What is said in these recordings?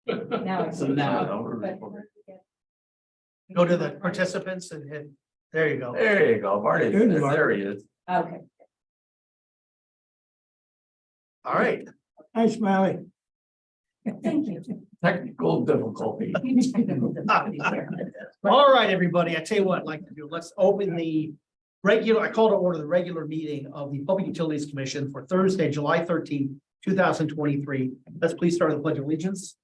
Now. So now, But- Go to the participants and hit, there you go. there you go, Marty, there he is. Okay. All right. Hi, Smiley. Thank you. Technical difficulty. All right, everybody, I tell you what I'd like to do, let's open the regular, I call to order the regular meeting of the Public Utilities Commission for Thursday, July 13th, 2023. Let's please start with the Pledge of Allegiance.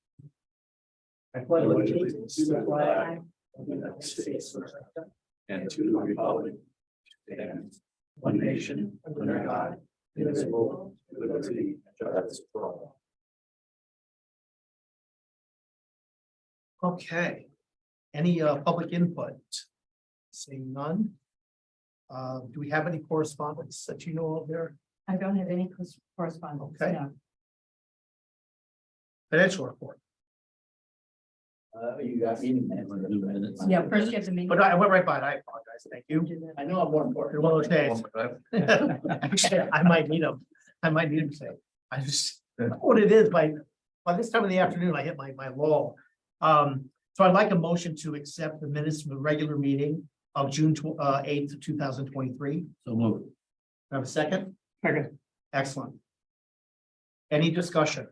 I pledge allegiance to the flag of the United States And to the republic. And one nation, under God, indivisible, with liberty and justice for all. Okay. Any public input? Seeing none. Do we have any correspondence that you know of there? I don't have any correspondence. Okay. No. Financial report, You got meeting minutes. Yeah, first you have the meeting. but I went right by it, I apologize, thank you. I know I'm more important. One of those days. Actually, I might need them. I might need them to say. I just, I know what it is by this time of the afternoon, I hit my lull. So I'd like a motion to accept the minutes from the regular meeting of June 8th, 2023. So move. Have a second? Second. Excellent. Any discussion?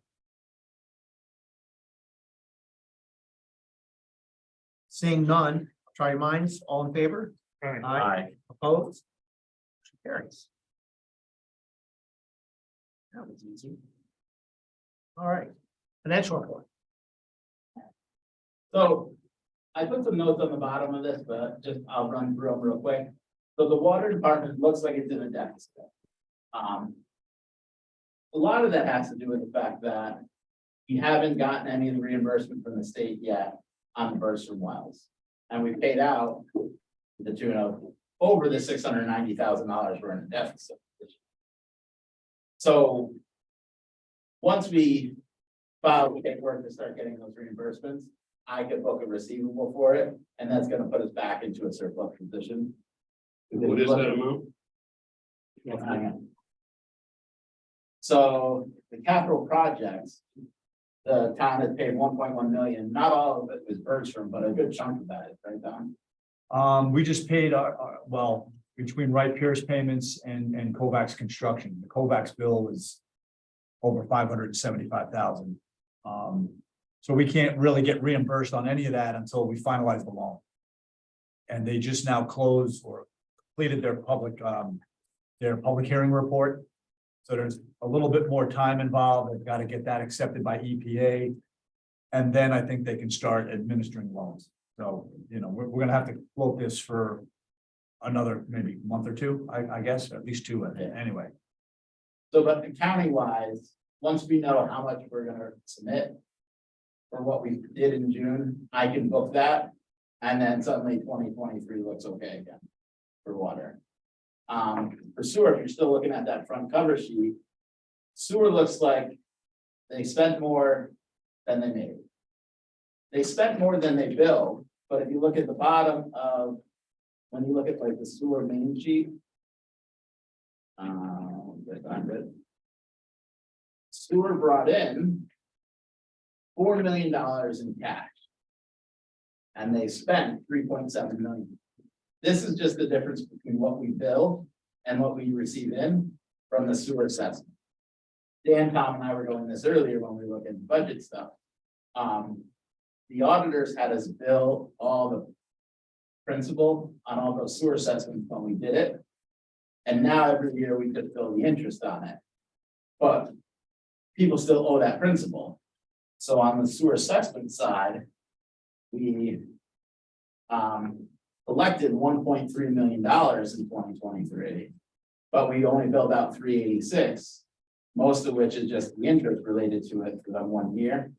Seeing none, try your minds, all in favor? Aye. Opposed? Motion carries. That was easy. All right, financial report. So I put some notes on the bottom of this, but just I'll run through them real quick. So the water department looks like it's in a deficit. A lot of that has to do with the fact that we haven't gotten any of the reimbursement from the state yet on the burst from wells. And we paid out the tune of over the $690,000 we're in a deficit. So once we file the paperwork to start getting those reimbursements, I could book a receivable for it, and that's gonna put us back into a surplus position. What is that amount? So the capital projects, the town has paid 1.1 million, not all of it was Bergstrom, but a good chunk of that, right, Don? We just paid well, between Wright Pierce payments and Kovacs construction. The Kovacs bill was over 575,000. So we can't really get reimbursed on any of that until we finalize the loan. And they just now closed or completed their public hearing report. So there's a little bit more time involved. They've got to get that accepted by EPA. And then I think they can start administering loans. So, you know, we're gonna have to float this for another maybe month or two, I guess, at least two anyway. So, but accounting wise, once we know how much we're gonna submit for what we did in June, I can book that. And then suddenly 2023 looks okay again for water. For sewer, if you're still looking at that front cover sheet, sewer looks like they spent more than they made. They spent more than they billed, but if you look at the bottom of, when you look at like the sewer main sheet. Sewer brought in $4 million in cash. And they spent 3.7 million. This is just the difference between what we bill and what we receive in from the sewer assessment. Dan, Tom, and I were going this earlier when we were looking at budget stuff. The auditors had us bill all the principal on all those sewer assessments when we did it. And now every year we just bill the interest on it. But people still owe that principal. So on the sewer assessment side, we collected $1.3 million in 2023, but we only billed out 386, most of which is just the interest related to it for that 1 year.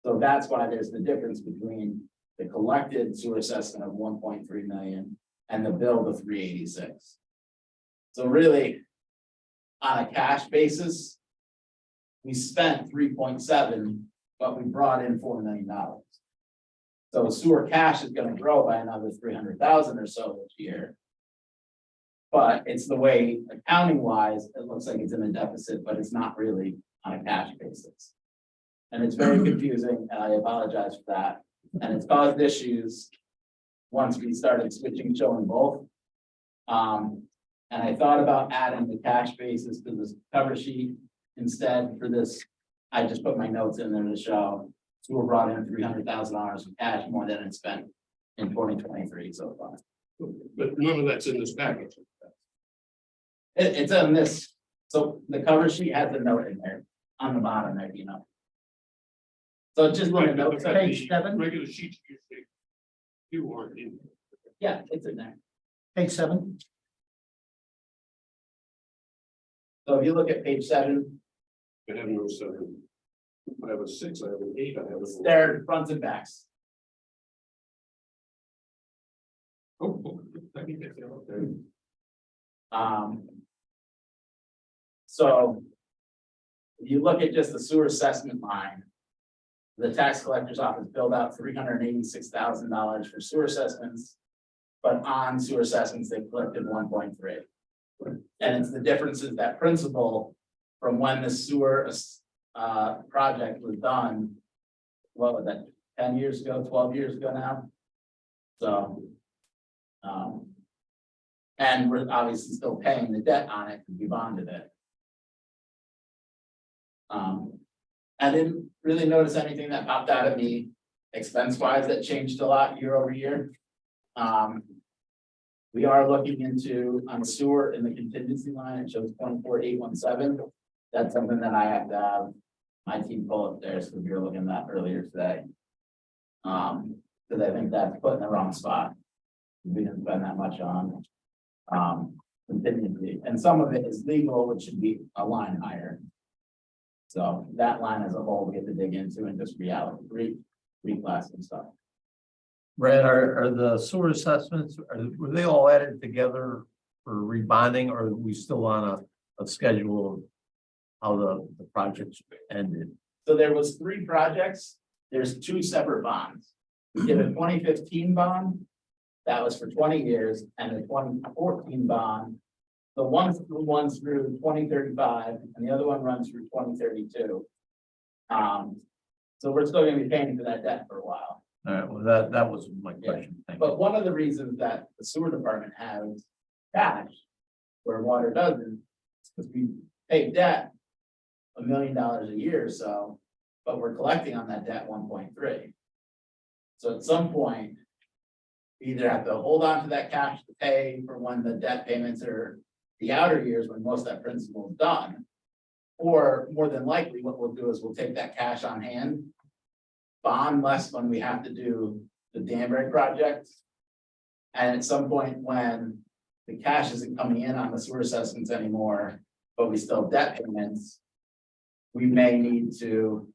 So that's why there's the difference between the collected sewer assessment of 1.3 million and the bill of 386. So really, on a cash basis, we spent 3.7, but we brought in $4 million. So sewer cash is gonna grow by another 300,000 or so this year. But it's the way accounting wise, it looks like it's in a deficit, but it's not really on a cash basis. And it's very confusing, and I apologize for that, and it's caused issues. Once we started switching, showing both. And I thought about adding the cash basis to this cover sheet instead for this. I just put my notes in there to show, sewer brought in $300,000 of cash more than it spent in 2023 so far. But none of that's in this package. It's on this, so the cover sheet has a note in there, on the bottom there, you know. So it's just Right, a note, but Page the 7. regular sheets you see, you aren't in. yeah, it's in there. Page 7. So if you look at page 7, I have no 7. I have a 6, I have an 8, I have a. they're fronts and backs. Oh, I can get that up there. So. If you look at just the sewer assessment line. The tax collector's office billed out $386,000 for sewer assessments. But on sewer assessments, they collected 1.3. And it's the differences that principal from when the sewer project was done. What was that, 10 years ago, 12 years ago now? So. And we're obviously still paying the debt on it because we bonded it. I didn't really notice anything that popped out at me expense wise that changed a lot year over year. We are looking into on sewer in the contingency line, it shows 24,817. That's something that I have to have my team pull up there, so we were looking at that earlier today. Because I think that's put in the wrong spot. We didn't spend that much on contingency, and some of it is legal, which should be a line higher. So that line as a whole, we have to dig into and just reclass and stuff. Brad, are the sewer assessments, were they all added together for rebonding, or are we still on a schedule of how the projects ended? So there was 3 projects, there's 2 separate bonds. We did a 2015 bond, that was for 20 years, and the 2014 bond. The one runs through 2035 and the other one runs through 2032. So we're still gonna be paying for that debt for a while. All right, well, that was my question. Thank you. But one of the reasons that the sewer department has cash where water doesn't, is because we pay debt $1 million a year or so, but we're collecting on that debt 1.3. So at some point, we either have to hold on to that cash to pay for when the debt payments are the outer years when most of that principal is done. Or more than likely, what we'll do is we'll take that cash on hand, bond less when we have to do the Danbury project. And at some point when the cash isn't coming in on the sewer assessments anymore, but we still have debt payments, we may need to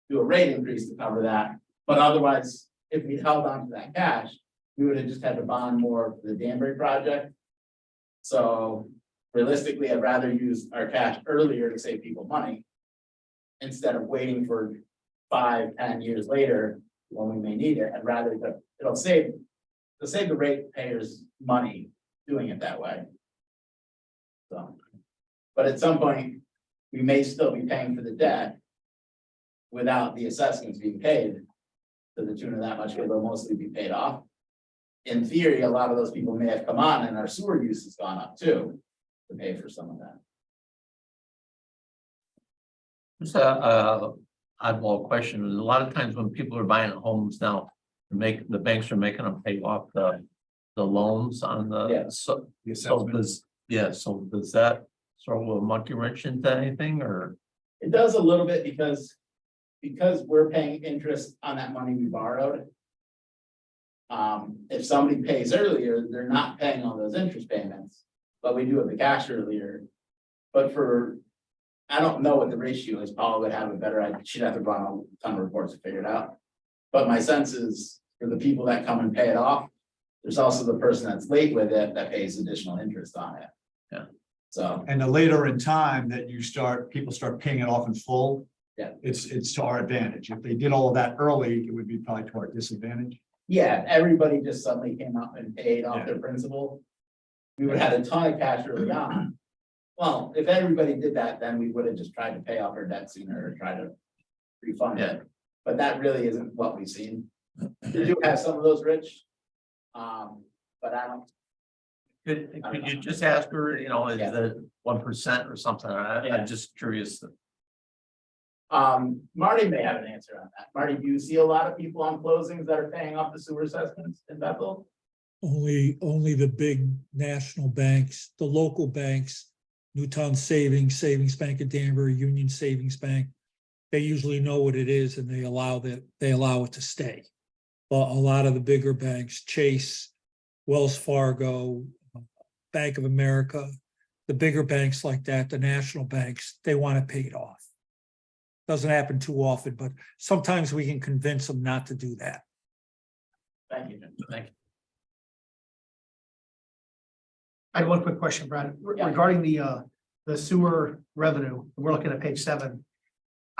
do a rate increase to cover that. But otherwise, if we held on to that cash, we would have just had to bond more for the Danbury project. So realistically, I'd rather use our cash earlier to save people money instead of waiting for 5-10 years later when we may need it. I'd rather that it'll save the ratepayers money doing it that way. So, but at some point, we may still be paying for the debt without the assessments being paid to the tune of that much, because they'll mostly be paid off. In theory, a lot of those people may have come on and our sewer use has gone up too, to pay for some of that. Just a oddball question. A lot of times when people are buying homes now, the banks are making them pay off the loans on the. Yeah. So The so assessment. so does that throw a monkey wrench into anything, or? It does a little bit because we're paying interest on that money we borrowed. If somebody pays earlier, they're not paying all those interest payments, but we do have the cash earlier. But I don't know what the ratio is. Paula would have a better idea. She'd have to run a ton of reports to figure it out. But my sense is for the people that come and pay it off, there's also the person that's late with it that pays additional interest on it. Yeah. So, And the later in time that people start paying it off in full. Yeah. It's to our advantage. If they did all of that early, it would be probably to our disadvantage. yeah, everybody just suddenly came up and paid off Yeah. their principal. We would have had a ton of cash early on. Well, if everybody did that, then we would have just tried to pay off our debt sooner or try to refund Yeah. it. But that really isn't what we've seen. We do have some of those, Rich. But I don't, Could you just ask her, you know, is Yeah. the 1% or something? Yeah. I'm just curious. Marty may have an answer on that. Marty, do you see a lot of people on closings that are paying off the sewer assessments in Bethel? Only the big national banks, the local banks, Newtown Savings Bank of Danbury, Union Savings Bank. They usually know what it is and they allow it to stay. But a lot of the bigger banks, Chase, Wells Fargo, Bank of America, the bigger banks like that, the national banks, they want it paid off. Doesn't happen too often, but sometimes we can convince them not to do that. Thank you, Jim. Thank you. I had one quick question, Brad, Yeah. regarding the sewer revenue. We're looking at page 7.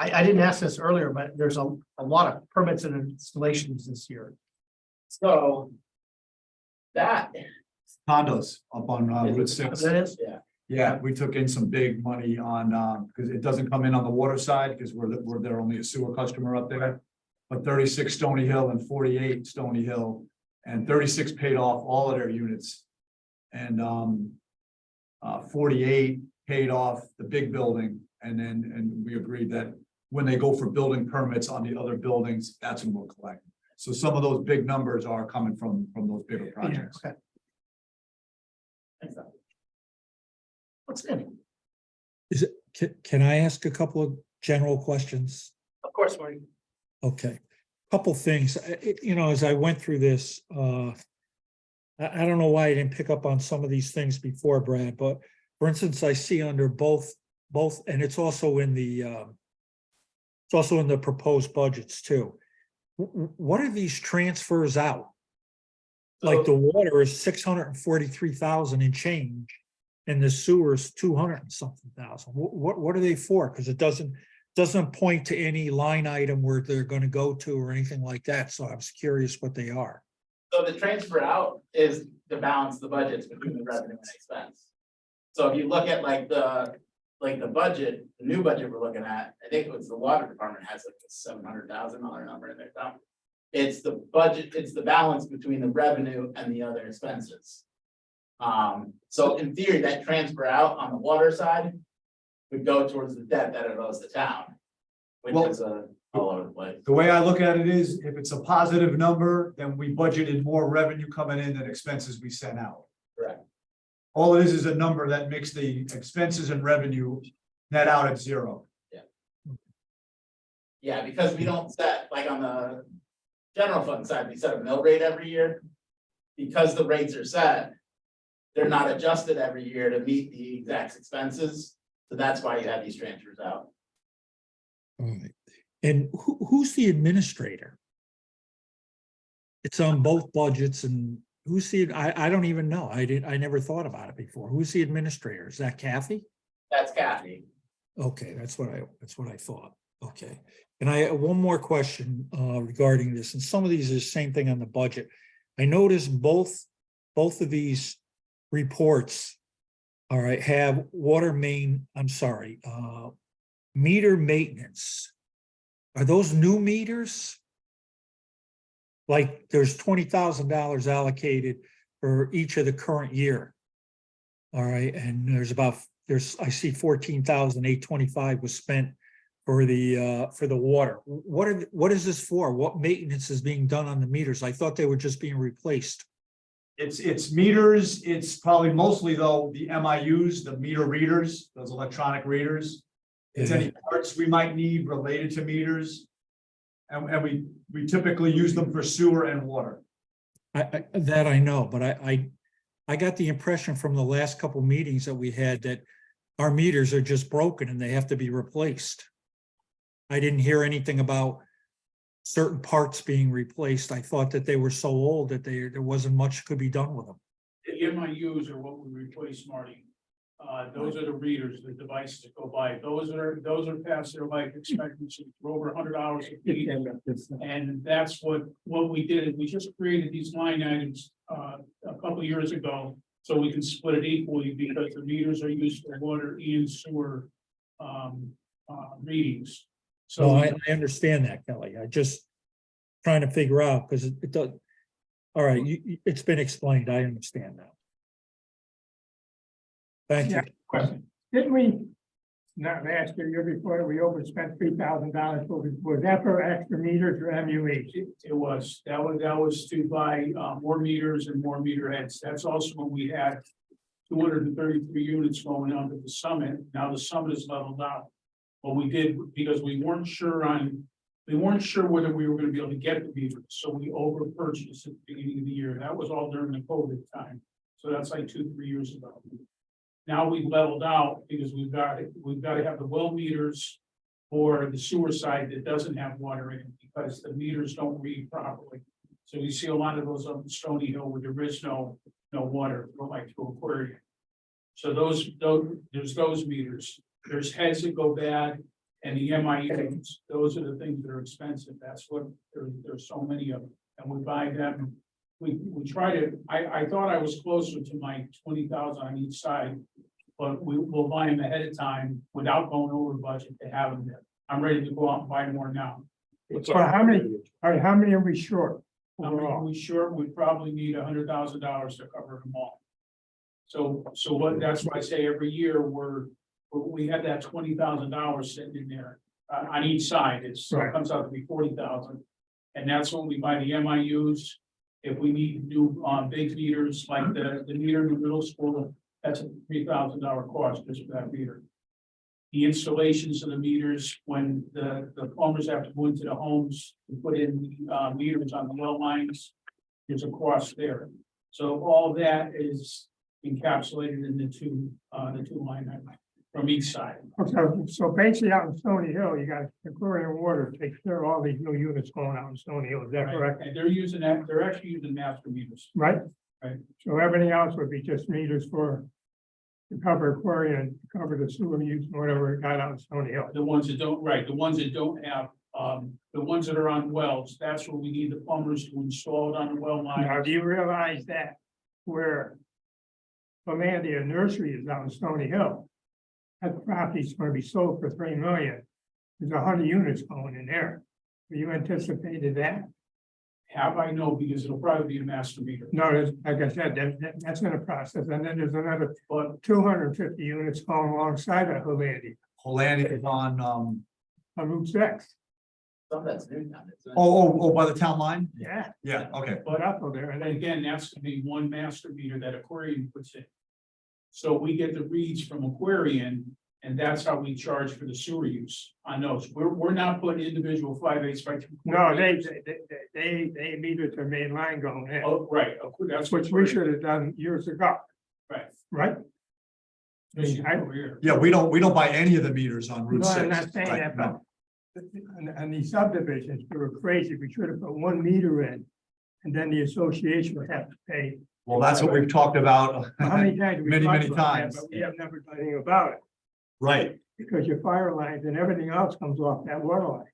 I didn't ask this earlier, but there's a lot of permits and installations this year. So. That, Condos up on Route 6. That is, yeah, Yeah, we took in some big money on, because it doesn't come in on the water side, because they're only a sewer customer up there. But 36 Stony Hill and 48 Stony Hill, and 36 paid off all of their units. And 48 paid off the big building, and we agreed that when they go for building permits on the other buildings, that's when we'll collect. So some of those big numbers are coming from those bigger yeah, projects. okay. thanks, Doc. What's in? Can I ask a couple of general questions? Of course, Marty. Okay, couple things, you know, as I went through this, I don't know why I didn't pick up on some of these things before, Brad, but for instance, I see under both, and it's also in the proposed budgets too. What are these transfers out? Like the water is 643,000 and change, and the sewer is 200 and something thousand. What are they for? Because it doesn't point to any line item where they're going to go to or anything like that. So I was curious what they are. So the transfer out is to balance the budgets between the revenue and expense. So if you look at like the budget, the new budget we're looking at, I think it was the water department has like a $700,000 number in there. So it's the budget, it's the balance between the revenue and the other expenses. So in theory, that transfer out on the water side would go towards the debt that it owes the town, which Well, is all over the place. The way I look at it is, if it's a positive number, then we budgeted more revenue coming in than expenses we sent out. Correct. All it is a number that makes the expenses and revenue net out at zero. Yeah, because we don't set, like on the general fund side, we set a mill rate every year. Because the rates are set, they're not adjusted every year to meet the exact expenses. So that's why you have these transfers out. All right. And who's the administrator? It's on both budgets, and who's I don't even know. I never thought about it before. Who's the administrator? Is that Kathy? That's Kathy. Okay, that's what I thought. Okay. And I one more question regarding this, and some of these are the same thing on the budget. I noticed both of these reports, all right, have water main, meter maintenance. Are those new meters? Like there's $20,000 allocated for each of the current year. All right, and I see 14,825 was spent for the water. What is this for? What maintenance is being done on the meters? I thought they were just being replaced. It's meters, it's probably mostly though, the MIUs, the meter readers, those electronic readers. It's any parts we might need related to meters. And we typically use them for sewer and water. That I know, but I got the impression from the last couple meetings that we had that our meters are just broken and they have to be replaced. I didn't hear anything about certain parts being replaced. I thought that they were so old that there wasn't much could be done with them. The MIUs are what we replace, Marty. Those are the readers, the devices that go by. Those are past their life expectancy for over 100 hours a week. And that's what we did. We just created these line items a couple of years ago, so we can split it equally because the meters are used for water and sewer readings. So So, I understand that, Kelly. I just trying to figure out, because it does. All right, it's been explained. I understand now. Thank you. Yeah. Question, didn't we, not last year, year before, we spent $3,000, was that for extra meters or MUEs? it was, that was to buy, more meters and more meter heads. That's also when we had 233 units going on to the summit. Now the summit is leveled out. What we did, because we weren't sure whether we were gonna be able to get the meters, so we over purchased at the beginning of the year. That was all during the COVID time. So that's like 2-3 years ago. Now we've leveled out because we've got to have the well meters for the sewer side that doesn't have water in it because the meters don't read properly. So we see a lot of those up in Stony Hill where there is no water, like through Aquarium. So there's those meters. There's heads that go bad and the MIUs. Those are the things that are expensive. That's what there's so many of them. And we buy them. We try to, I thought I was closer to my 20,000 on each side, but we will buy them ahead of time without going over budget to have them there. I'm ready to go out and buy more now. So how many are we short? How many overall? we short, we probably need $100,000 to cover them all. So what, that's why I say every year we have that $20,000 sitting in there on each side. So it Right. comes out to be 40,000. And that's when we buy the MIUs. If we need new big meters, like the meter in the middle school, that's a $3,000 cost just for that meter. The installations of the meters, when the plumbers have to go into the homes to put in meters on the well lines, there's a cost there. So all that is encapsulated in the two line items from each side. So basically out in Stony Hill, you got Aquarium Water takes care of all these new units going out in Stony Hill, is that Right? correct? And they're actually using master meters. Right? Right. So everything else would be just meters to cover Aquarium, to cover the sewer use, and whatever it got out in Stony Hill. The ones that don't, right, the ones that don't have, the ones that are on wells, that's where we need the plumbers to install it on the well line. Now, do you realize that where Philandia Nursery is out in Stony Hill? That property's gonna be sold for $3 million. There's 100 units going in there. You anticipated that? Have I know, because it'll probably be a master meter. No, like I said, that's in a process, and then there's another 250 units going alongside of Philandia Hollandia is on, on Route 6. Some of that's new now. isn't it? oh, by the town line? Yeah, Yeah, okay. but up there, and And then again, that's gonna be one master meter that Aquarian puts in. So we get the reads from Aquarian, and that's how we charge for the sewer use on those. We're not putting individual 5/8 by 2. no, they metered their main line going in, Oh, right, that's what which we should have done years ago, Right. right? Especially I- over here. Yeah, we don't buy any of the meters on Route No, 6. I'm not saying Right, that, no. but and these subdivisions, they were crazy. We should have put one meter in, and then the association would have to pay. Well, that's what we've talked about. How many times? have we Many, talked many about that, times. But we have never done anything about it, Right, because your fire lines and everything else comes off that water line.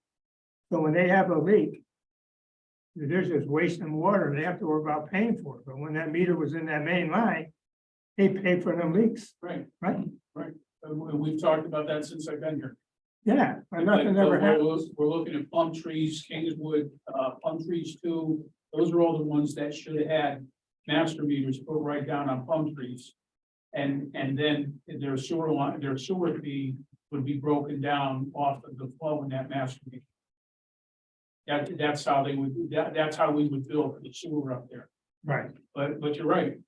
So when they have a leak, they're just wasting water. They have to worry about paying for it. But when that meter was in that main line, they pay for them leaks, Right, right? and we've talked about that since I've been here. Yeah, but nothing ever happens. We're looking at plum trees, Kingswood, plum trees too. Those are all the ones that should have had master meters put right down on plum trees. And then their sewer line, their sewer fee would be broken down off of the flow in that master meter. That's how they would, that's how we would bill for the sewer up there. Right. But you're right.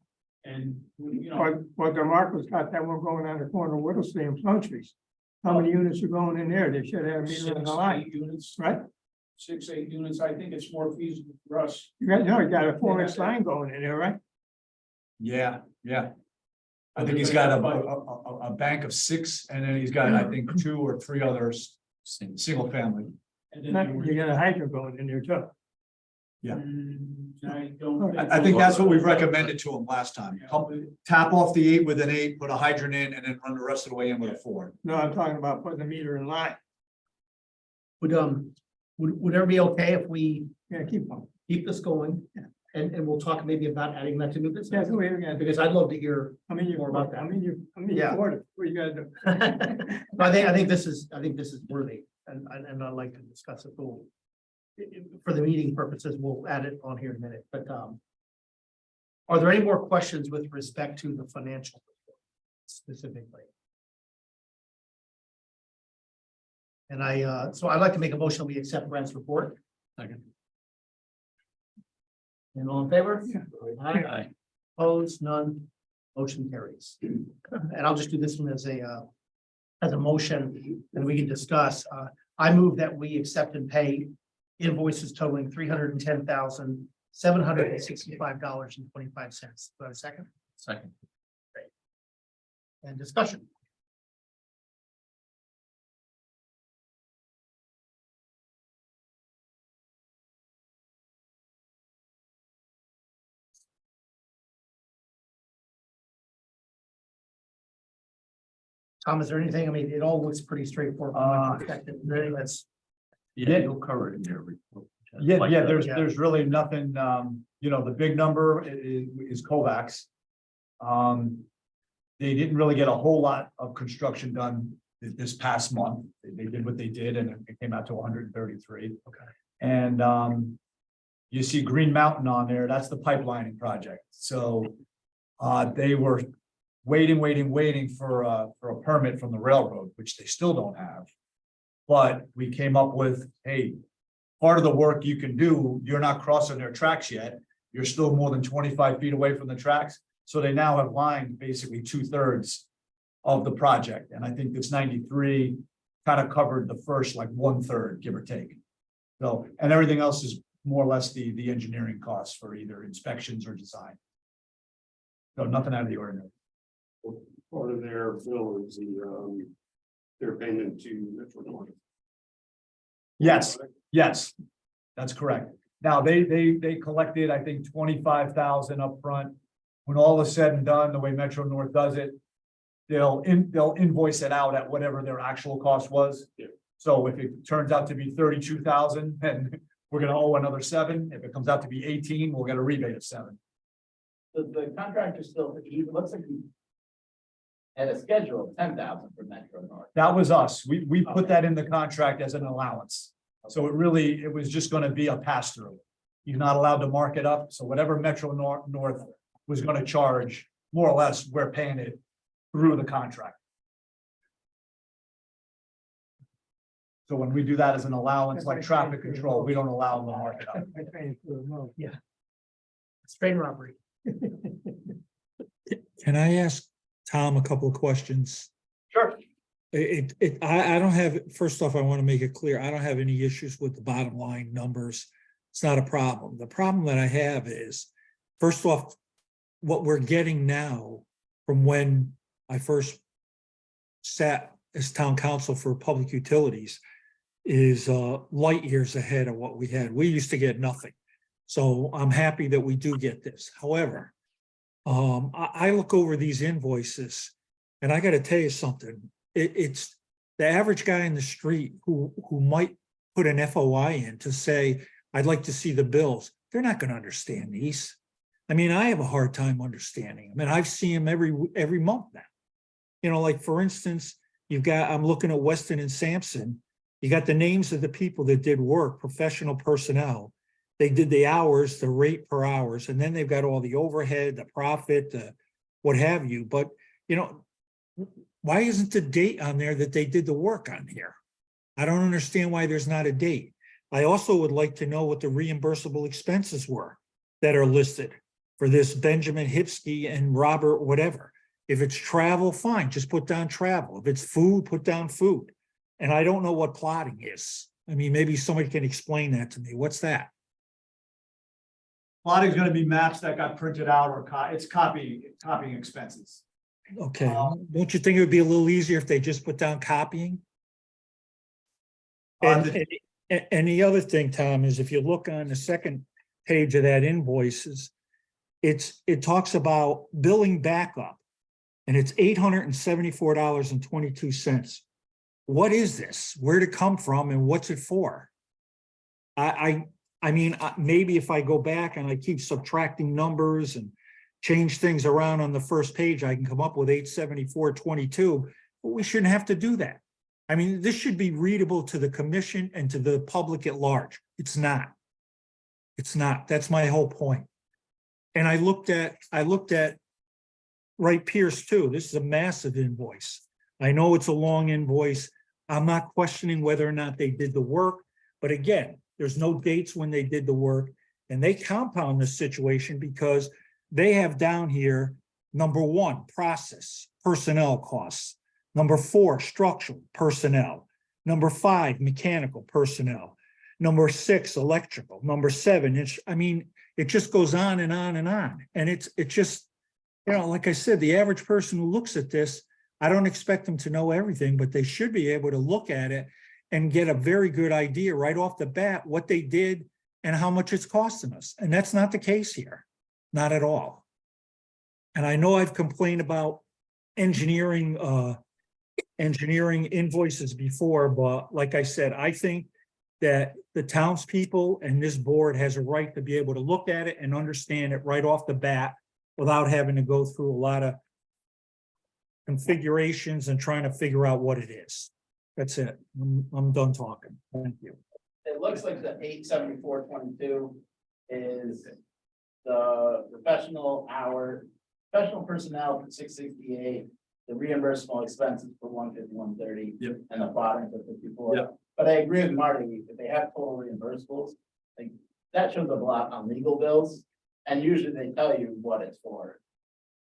And, you know, But DeMarco's got that one going on the corner of Whittlesey and Plum Trees. How many units are going in there? They should have a meter in the 6, line, 8 units, right? 6, 8 units. I think it's more feasible for us. You got a 4-inch line going in there, right? yeah. I think he's got a bank of 6, and then he's got, I think, 2 or 3 others, single family. And then You got a hydrant going in there too. I don't. I think that's what we've recommended to him last time. Tap off the 8 with an 8, put a hydrant in, and then run the rest of the way in with a 4. No, I'm talking about putting the meter in line. Would it be okay if we Yeah, keep on. keep this going? And we'll talk maybe about adding that to new That's business, the way we're gonna do because it. I'd love to hear. I mean, more about that. I mean, you Yeah. afford it. What you gotta do? I think this is worthy. and I'd like to discuss it. For the meeting purposes, we'll add it on here in a minute, but, are there any more questions with respect to the financial report specifically? And so I'd like to make a motion, we accept Brent's report. Second. And all in favor? Aye. Aye. Opposed, none, motion carries. And I'll just do this one as a motion, and we can discuss. I move that we accept and pay invoices totaling $310,765.25. Do I have a second? Second. And discussion. Tom, is there anything? I mean, it all looks pretty straightforward. from my perspective. Is there anything that's Yeah, you'll cover it in your report. Yeah, Like yeah, that. there's really nothing, the big number is Kovacs. They didn't really get a whole lot of construction done this past month. They did what they did and it came out to 133. Okay. And, you see Green Mountain on there, that's the pipelining project. So, they were waiting for a permit from the railroad, which they still don't have. But we came up with, hey, part of the work you can do, you're not crossing their tracks yet. You're still more than 25 feet away from the tracks. So they now have lined basically 2/3 of the project. And I think this 93 kind of covered the first like 1/3, give or take. So, and everything else is more or less the engineering costs for either inspections or design. So nothing out of the ordinary. Part of their bill is their payment to Metro North. Yes, yes, that's correct. Now, they collected, I think, 25,000 up front. When all is said and done, the way Metro North does it, they'll invoice it out at whatever their actual cost was. Yeah. So if it turns out to be 32,000, then we're gonna owe another 7. If it comes out to be 18, we'll get a rebate of 7. The contractor still, he looks like he had a schedule of 10,000 for Metro North. That was us. We put that in the contract as an allowance. So it was just gonna be a pass through. You're not allowed to mark it up. So whatever Metro North was gonna charge, more or less, we're paying it through the contract. So when we do that as an allowance, like traffic control, we don't allow them to mark it up. I think for the most. It's train robbery? Can I ask Tom a couple of questions? Sure. I don't have, first off, I want to make it clear, I don't have any issues with the bottom line numbers. It's not a problem. The problem that I have is, first off, what we're getting now from when I first sat as town council for public utilities is light years ahead of what we had. We used to get nothing. So I'm happy that we do get this. However, I look over these invoices and I got to tell you something. It's the average guy in the street who might put an FOI in to say, I'd like to see the bills. They're not going to understand these. I mean, I have a hard time understanding them, and I've seen them every month now. You know, like for instance, I'm looking at Weston and Sampson. You got the names of the people that did work, professional personnel. They did the hours, the rate per hours, and then they've got all the overhead, the profit, what have you. But, you know, why isn't the date on there that they did the work on here? I don't understand why there's not a date. I also would like to know what the reimbursable expenses were that are listed for this Benjamin Hipsky and Robert, whatever. If it's travel, fine, just put down travel. If it's food, put down food. And I don't know what plotting is. I mean, maybe somebody can explain that to me. What's that? Plotting is gonna be maps that got printed out or it's copying expenses. Okay, don't you think it would be a little easier if they just put down copying? And the other thing, Tom, is if you look on the second page of that invoices, it talks about billing backup, and it's $874.22. What is this? Where'd it come from and what's it for? I mean, maybe if I go back and I keep subtracting numbers and change things around on the first page, I can come up with $874.22, but we shouldn't have to do that. I mean, this should be readable to the commission and to the public at large. It's not. It's not. That's my whole point. And I looked at Wright Pierce too. This is a massive invoice. I know it's a long invoice. I'm not questioning whether or not they did the work, but again, there's no dates when they did the work. And they compound this situation because they have down here, number 1, process, personnel costs. Number 4, structural personnel. Number 5, mechanical personnel. Number 6, electrical. Number 7, I mean, it just goes on and on and on. And it just, you know, like I said, the average person who looks at this, I don't expect them to know everything, but they should be able to look at it and get a very good idea right off the bat what they did and how much it's costing us. And that's not the case here, not at all. And I know I've complained about engineering invoices before, but like I said, I think that the townspeople and this board has a right to be able to look at it and understand it right off the bat without having to go through a lot of configurations and trying to figure out what it is. That's it. I'm done talking. Thank you. It looks like the 874.22 is the professional personnel for 668, the reimbursable expenses for 151.30. Yep. And the plotting for 54. Yep. But I agree with Marty, if they have total reimbursables, like that shows up a lot on legal bills, and usually they tell you what it's for.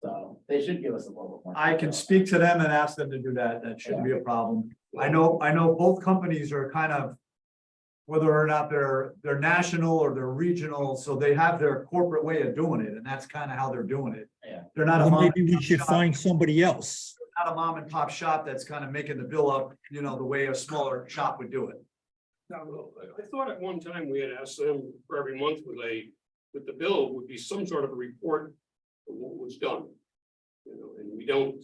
So they should give us a little more. I can speak to them and ask them to do that. That shouldn't be a problem. I know both companies are kind of, whether or not they're national or they're regional, so they have their corporate way of doing it, and that's kind of how they're doing it. Yeah. They're not a Well, mom maybe and we pop should shop. find somebody else. Not a mom and pop shop that's kind of making the bill up, you know, the way a smaller shop would do it. Now, I thought at one time we had asked them for every month with the bill would be some sort of a report of what was done. You know, and we don't.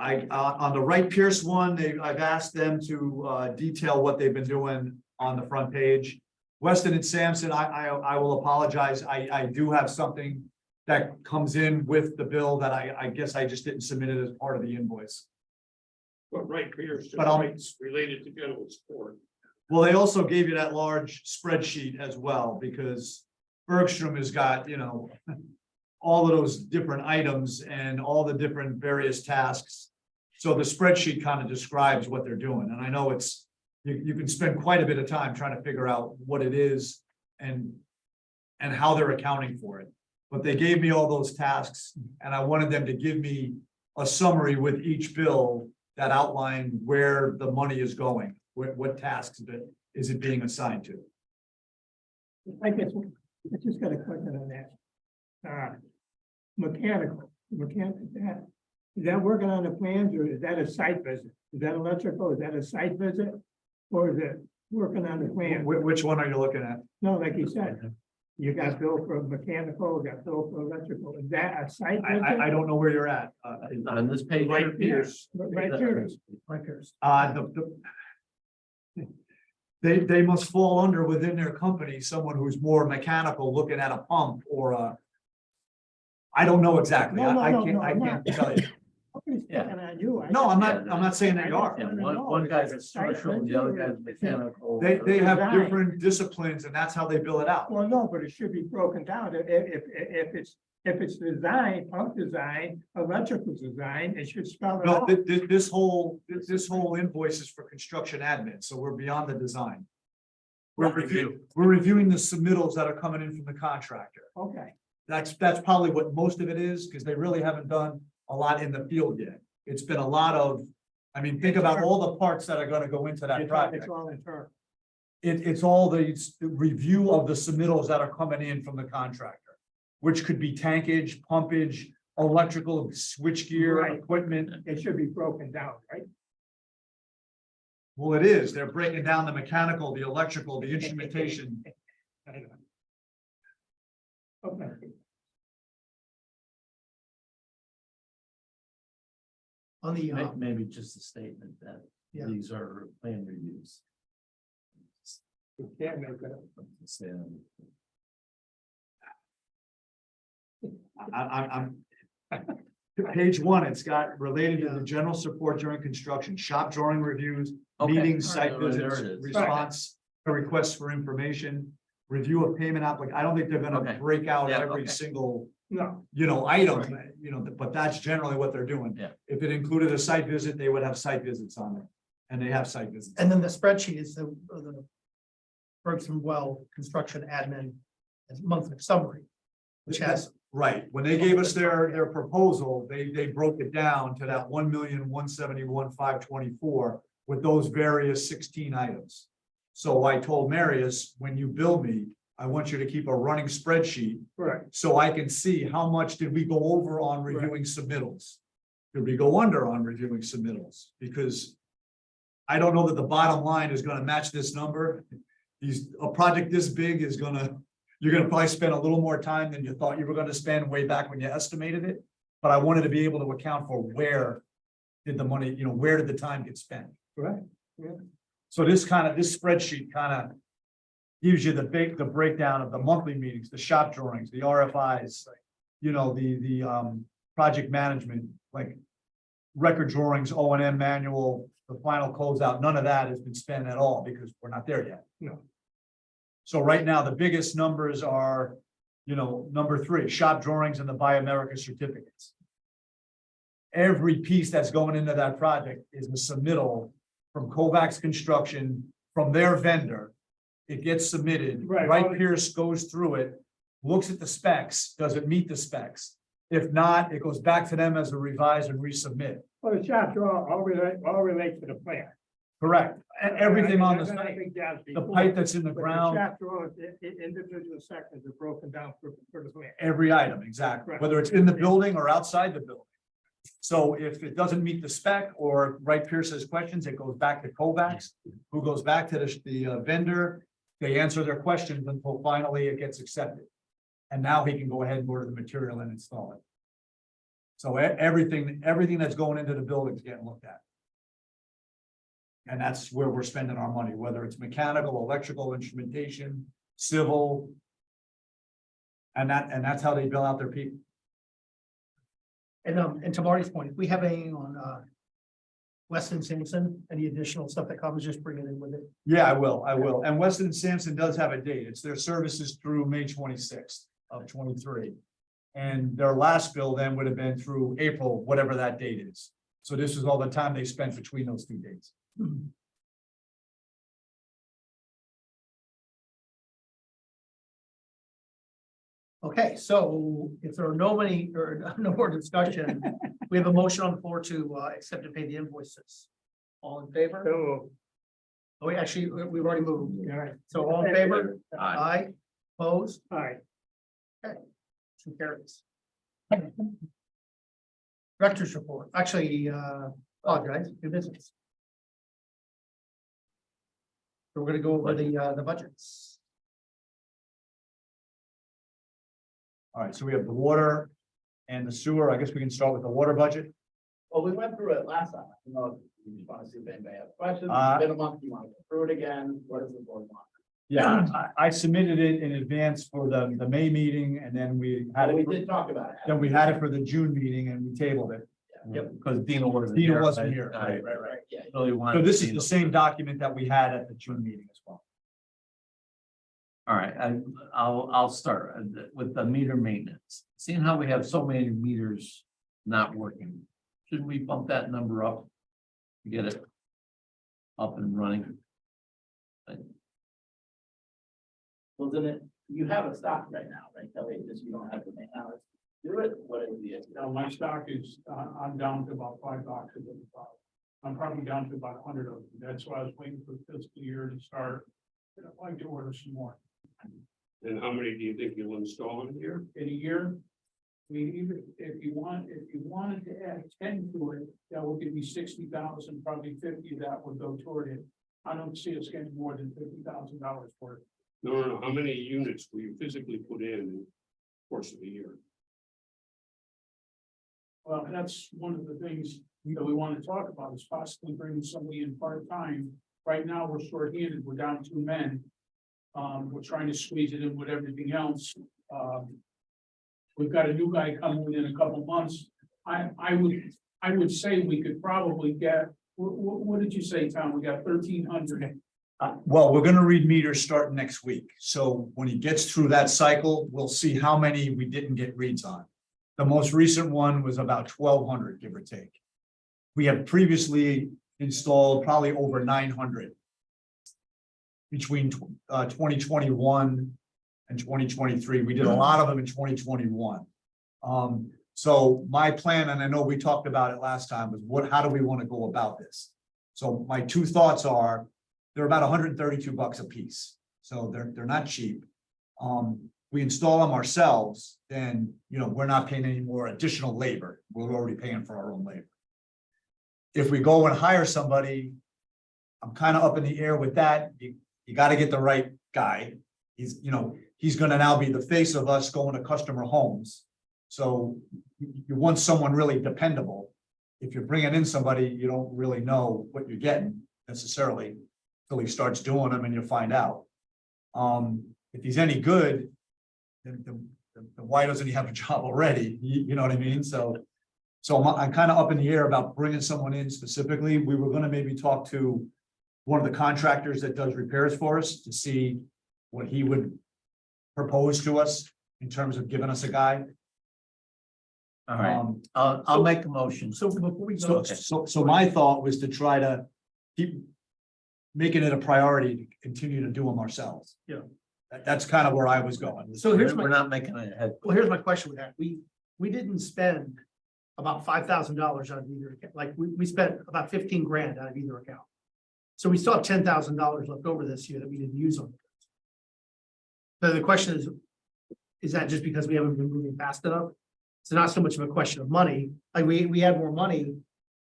On the Wright Pierce one, I've asked them to detail what they've been doing on the front page. Weston and Sampson, I will apologize. I do have something that comes in with the bill that I guess I just didn't submit it as part of the invoice. But right here, just But I'll- rights related to general support. Well, they also gave you that large spreadsheet as well, because Bergstrom has got, you know, all of those different items and all the different various tasks. So the spreadsheet kind of describes what they're doing, and I know it's, you can spend quite a bit of time trying to figure out what it is and how they're accounting for it. But they gave me all those tasks, and I wanted them to give me a summary with each bill that outlined where the money is going, what tasks is it being assigned to. I guess, I just got a question on that. Mechanical, is that working on the plans, or is that a site visit? Is that electrical, is that a site visit? Or is it working on the plan? Which one are you looking at? No, like you said, you got bill for mechanical, you got bill for electrical, is that a site I visit? don't know where you're at. On this page. Right here. Right here, They must fall under within their company, someone who's more mechanical, looking at a pump or a. I don't know exactly. No, I no, can't, no, I I'm can't not. tell you. Nobody's picking on you. No, I'm not saying that you are. Yeah, one guy's a structural, the other guy's mechanical. They have Design. different disciplines and that's how they bill it out. Well, no, but it should be broken down, if it's design, pump design, electrical design, it should spell it No, out. this whole invoice is for construction admin, so we're beyond the design. We're reviewing the submittals that are coming in from the contractor. Okay, That's probably what most of it is, because they really haven't done a lot in the field yet. It's been a lot of, I mean, think about all the parts that are gonna go into that project. it's all internal. It's all the review of the submittals that are coming in from the contractor, which could be tankage, pumpage, electrical, switchgear, Right. equipment. It should be broken down, right? Well, it is. They're breaking down the mechanical, the electrical, the instrumentation. Okay. On the, Maybe just a statement that Yeah. these are plan reviews. You can't make it up. I'm Page one, it's got related to the general support during construction, shop drawing reviews, Okay. meetings, site All right, there visits, it is. response to requests for information, review of payment I don't think they're gonna Okay. break out Yeah, every okay. single, No, item, but that's generally what they're doing. Yeah. If it included a site visit, they would have site visits on there, and they have site visits. And then the spreadsheet is the Bergson Well Construction Admin as monthly summary, which has, Right, when they gave us their proposal, they broke it down to that 1,171,524 with those various 16 items. So I told Marius, when you bill me, I want you to keep a running spreadsheet right, so I can see how much did we go over on reviewing submittals? Did we go under on reviewing submittals? Because I don't know that the bottom line is gonna match this number. A project this big is you're gonna probably spend a little more time than you thought you were gonna spend way back when you estimated it. But I wanted to be able to account for where did the money, where did the time get spent? Correct. Yeah. So this spreadsheet kind of gives you the breakdown of the monthly meetings, the shop drawings, the RFIs, the project management, like record drawings, O&M manual, the final closeout, none of that has been spent at all because we're not there yet. No. So right now, the biggest numbers are, number 3, shop drawings and the Buy America certificates. Every piece that's going into that project is a submittal from Kovacs Construction, from their vendor. It gets submitted, Right. Wright Pierce goes through it, looks at the specs, does it meet the specs? If not, it goes back to them as a revise and resubmit. well, the shops all relate to the plan. Correct. Everything on I the, think that's the before, pipe that's in the but ground, shops are all individual sections are broken down for the plan. every item, exactly, Right. whether it's in the building or outside the building. So if it doesn't meet the spec or Wright Pierce has questions, it goes back to Kovacs, who goes back to the vendor. They answer their questions until finally it gets accepted. And now he can go ahead and order the material and install it. So everything that's going into the building is getting looked at. And that's where we're spending our money, whether it's mechanical, electrical, instrumentation, civil. And that's how they bill out their people. and to Marty's point, if we have anything on Weston Sampson, any additional stuff that comes, just bring it in with it. Yeah, I will. And Weston and Sampson does have a date. It's their services through May 26th of 23. And their last bill then would have been through April, whatever that date is. So this is all the time they spent between those 2 dates. Okay, so if there are no more discussion, we have a motion on the floor to accept and pay the invoices. All in favor? So, Oh, we actually, we've already moved. all right. So all in favor? Aye. Aye, opposed, All right, motion carries. Director's report, actually, apologize, new business. So we're gonna go over the budgets. All right, so we have the water and the sewer. I guess we can start with the water budget. Well, we went through it last time. I don't know if you just want to see if anybody has questions. Uh, It's been a month. You want to go through it again? What does the board want? Yeah, I submitted it in advance for the May meeting and then we had We it, did talk about it. then we had it for the June meeting and we tabled it. Yep, because Dina wasn't. Dina here. wasn't here. I Right, yeah. really wanted. So this is Dina. the same document that we had at the June meeting as well. All right, I'll start with the meter maintenance. Seeing how we have so many meters not working, should we bump that number up? To get it up and running? Well, then you have a stock right now, right? Kelly, just you don't have the main hours. Do it. What is the? Now, my stock is, I'm down to about 5 boxes of the product. I'm probably down to about 100 of them. That's why I was waiting for the fiscal year to start. And I'd like to order some more. And how many do you think you'll install in here? In a year, I mean, even if you wanted to add 10 to it, that would give me 60,000, probably 50 that would go toward it. I don't see us getting more than $50,000 for it. No. How many units will you physically put in the course of the year? Well, that's one of the things that we want to talk about is possibly bringing somebody in part-time. Right now, we're short-handed. We're down 2 men. We're trying to squeeze it in with everything else. We've got a new guy coming in a couple months I would say we could probably get, what did you say, Tom? We got 1,300. Well, we're gonna read meters starting next week, so when he gets through that cycle, we'll see how many we didn't get reads on. The most recent one was about 1,200, give or take. We have previously installed probably over 900. Between 2021 and 2023, we did a lot of them in 2021. So my plan, and I know we talked about it last time, was how do we want to go about this? So my two thoughts are, they're about $132 a piece, so they're not cheap. We install them ourselves, then, we're not paying any more additional labor. We're already paying for our own labor. If we go and hire somebody, I'm kind of up in the air with that. You got to get the right guy. He's going to now be the face of us going to customer homes. So you want someone really dependable. If you're bringing in somebody, you don't really know what you're getting necessarily until he starts doing them and you'll find out. If he's any good, then why doesn't he have a job already? You know what I mean? So I'm kind of up in the air about bringing someone in specifically. We were going to maybe talk to one of the contractors that does repairs for us to see what he would propose to us in terms of giving us a guy. All right, I'll make a motion. So before we go. So my thought was to try to keep making it a priority to continue to do them ourselves. Yeah. That's kind of where I was going. So here's We're my, not making it ahead. well, here's my question with that. We didn't spend about $5,000 out of either account. Like we spent about 15 grand out of either account. So we still have $10,000 left over this year that we didn't use on it. So the question is that just because we haven't been moving fast enough? It's not so much of a question of money. Like we had more money.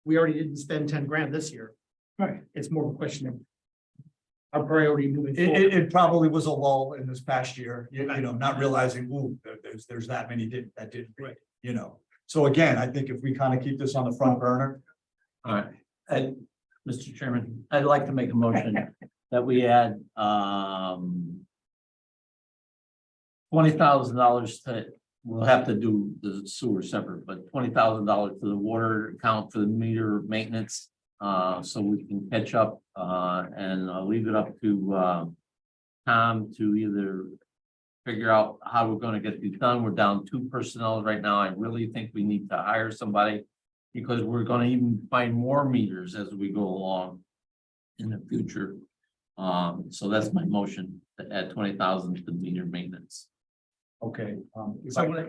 We already didn't spend 10 grand this year. Right. It's more of a question of our priority moving forward. It probably was a lull in this past year, not realizing, ooh, there's that many that didn't, Right. So again, I think if we kind of keep this on the front burner. All right, and Mr. Chairman, I'd like to make a motion that we add $20,000 to, we'll have to do the sewer separate, but $20,000 to the water account for the meter maintenance. So we can catch up, and I'll leave it up to Tom to either figure out how we're gonna get these done. We're down 2 personnel right now. I really think we need to hire somebody because we're gonna even find more meters as we go along in the future. So that's my motion, to add 20,000 to meter maintenance. Okay.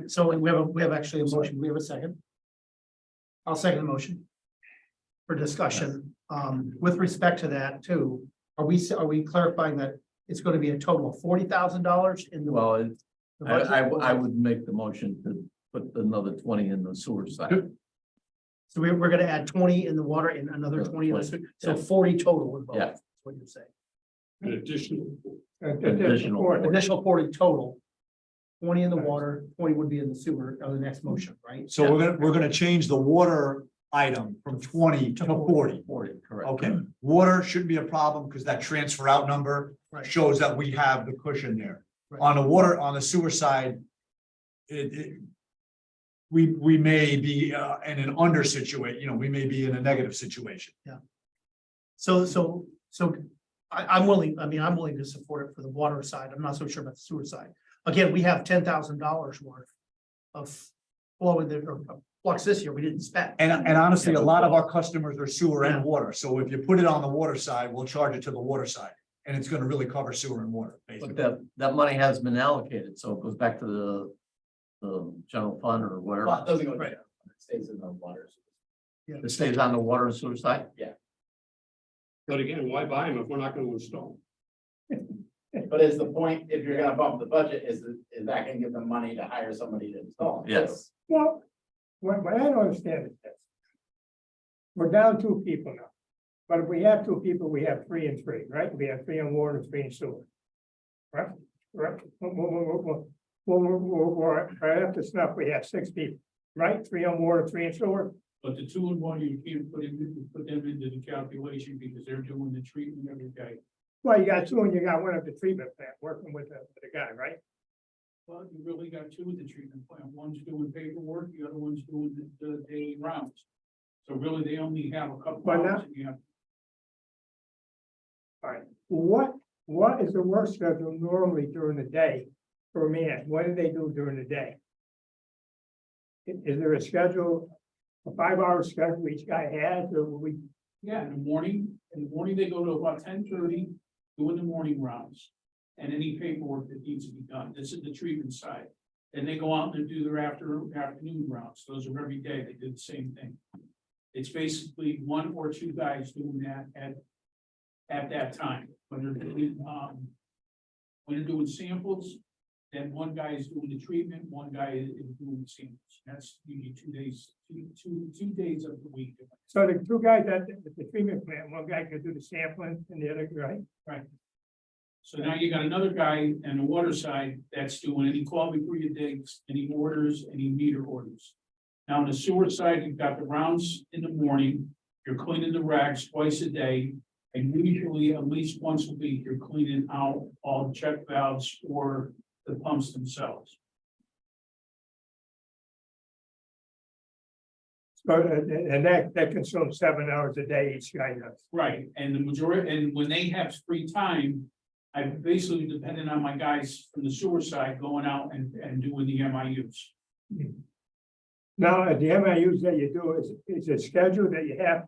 So we have actually a motion. We have a second. I'll second the motion. For discussion, with respect to that too, are we clarifying that it's going to be a total of $40,000 in the? Well, the budget? I would make the motion to put another 20 in the sewer side. So we're going to add 20 in the water and another 20 in the sewer, so 40 total involved. Yeah. That's what you're saying. An additional. Additional 40 total. 20 in the water, 20 would be in the sewer on the next motion, right? So we're gonna change the water item from 20 to 40. 40, correct. Okay, water shouldn't be a problem because that transfer out number Right. shows that we have the cushion there. Right. On the sewer side, we may be in an under situation, we may be in a negative situation. So I'm willing to support it for the water side. I'm not so sure about the sewer side. Again, we have $10,000 worth of flow in the flux this year we didn't spend. And honestly, a lot of our customers are sewer and water, so if you put it on the water side, we'll charge it to the water side. And it's gonna really cover sewer and water, basically. But that money has been allocated, so it goes back to the general fund or Well, whatever. it doesn't go Right. down, it stays in the waters. It stays on the water and sewer side. But again, why buy them if we're not gonna install? But is the point, if you're gonna bump the budget, is that gonna give them money to hire somebody to install? Yes. Well, what I don't understand is this. We're down 2 people now. But if we have 2 people, we have 3 and 3, right? We have 3 on water and 3 in sewer. Right? Right? We're right up to snuff, we have 6 people, right? 3 on water, 3 in sewer. But the 2 and 1, you can't put them into the calculation because they're doing the treatment every day. Well, you got 2 and you got 1 at the treatment plant working with the guy, right? Well, you really got two of the treatment plant. One's doing paperwork, the other one's doing the daily rounds. So really, they only have a couple Why not? hours and you have. All right, what is the work schedule normally during the day for a man? What do they do during the day? Is there a schedule, a 5-hour schedule each guy has, or will we? Yeah, in the morning they go to about 10:30, doing the morning rounds. And any paperwork that needs to be done. This is the treatment side. And they go out and do their afternoon rounds. Those are every day. They do the same thing. It's basically 1 or 2 guys doing that at that time. When they're doing samples, then one guy is doing the treatment, one guy is doing the samples. That's usually 2 days, two days of the week. So the two guys at the treatment plant, one guy can do the sampling and the other, right? Right. So now you got another guy on the water side that's doing any quality before you digs, any orders, any meter orders. Now on the sewer side, you've got the rounds in the morning, you're cleaning the racks twice a day. And usually at least once a week, you're cleaning out all the check valves or the pumps themselves. So, and that consumes 7 hours a day each guy does. Right, and the majority, and when they have free time, I basically depended on my guys from the sewer side going out and doing the MIUs. Now, the MIUs that you do is a schedule that you have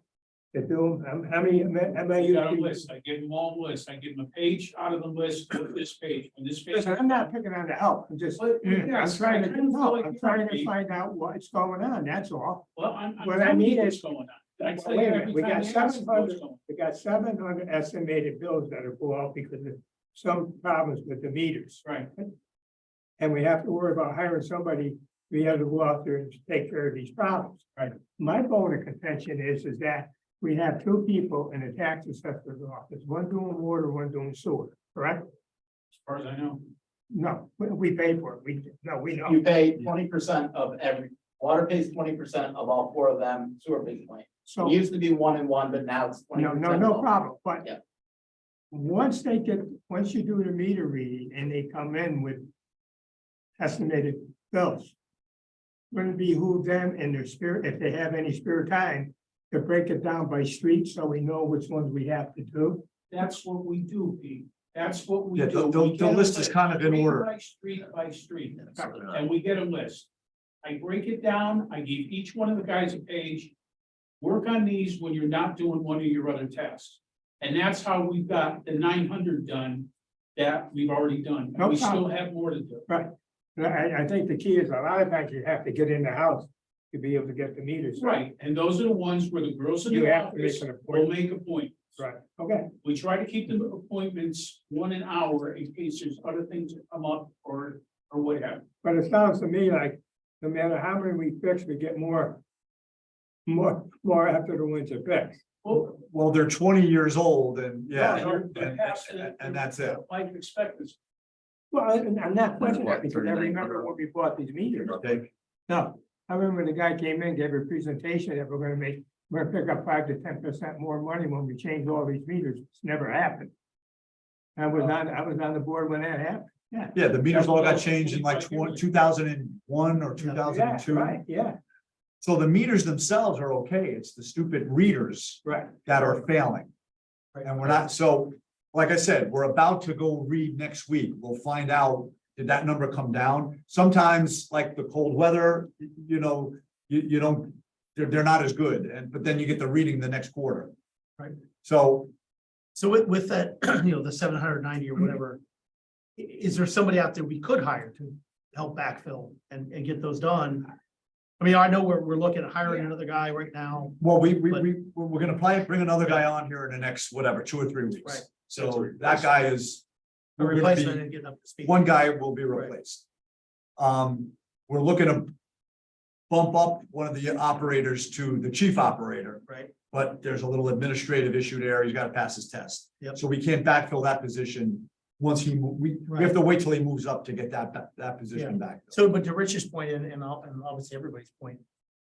to do, how many I got a MIUs? list, I give them all a list, I give them a page out of the list of this page, when this page. Listen, I'm not picking on the help, I'm just, But, I'm yes, trying I to, kind of feel like I'm you're trying to right. find out what's going on, that's all. Well, I'm What I telling mean you what's is- going on. I tell Wait you a minute, every we time got they ask me what's 700, going on. we got 700 estimated bills that are go out because of some problems with the meters. Right, And we have to worry about hiring somebody, we have to go out there and take care of these problems. Right. My bone of contention is that we have 2 people in the tax assessor's office, one doing water, one doing sewer, correct? as far as I know. No, we pay for it, we know. You pay 20% of every, water pays 20% of all 4 of them, sewer pays 20. So, It used to be 1 and 1, but now it's 20%. no problem, but. Yeah. Once you do the meter reading and they come in with estimated bills. Wouldn't it behoove them in their spirit, if they have any spare time, to break it down by street so we know which ones we have to do? That's what we do, Pete. That's what we Yeah, do. the- We the get a list is kind of in street order. By street by street, So, and we get a list. I break it down, I give each one of the guys a page. Work on these when you're not doing one of your other tasks. And that's how we got the 900 done that we've already done. No We still problem. have more to do. Right. I think the key is a lot of times you have to get in the house to be able to get the meters. Right, and those are the ones where the girls in You the have to make office an will appointment. make appointments. Right, okay. We try to keep the appointments 1 an hour in case there's other things that come up or whatever. But it sounds to me like no matter how many we fix, we get more after the winter fix. Well, they're 20 years old and yeah, They're past the- and that's it. Life expectancy. Well, I'm not questioning that because I remember when we bought these meters. Okay. No, I remember the guy came in, gave a presentation that we're gonna pick up 5 to 10% more money when we change all these meters. It's never happened. I was on the board when that happened. Yeah. Yeah, the meters all got changed in like 2001 or Yeah, 2002. right, yeah, So the meters themselves are okay. It's the stupid readers right. that are failing. And we're not, so, like I said, we're about to go read next week. We'll find out, did that number come down? Sometimes, like the cold weather, you know, you don't, they're not as good, but then you get the reading the next quarter. Right. So, So with that, the 790 or whatever, is there somebody out there we could hire to help backfill and get those done? I mean, I know we're looking at hiring another guy right now. well, we're gonna probably bring another guy on here in the next, whatever, 2 or 3 weeks. Right. So that guy is. A we're gonna replacement be- and getting up to speed. One guy will be replaced. We're looking to bump up one of the operators to the chief operator, Right, but there's a little administrative issue there. He's got to pass his test. Yep. So we can't backfill that position once we have to wait till he moves up to get that position back. so but to Rich's point and obviously everybody's point,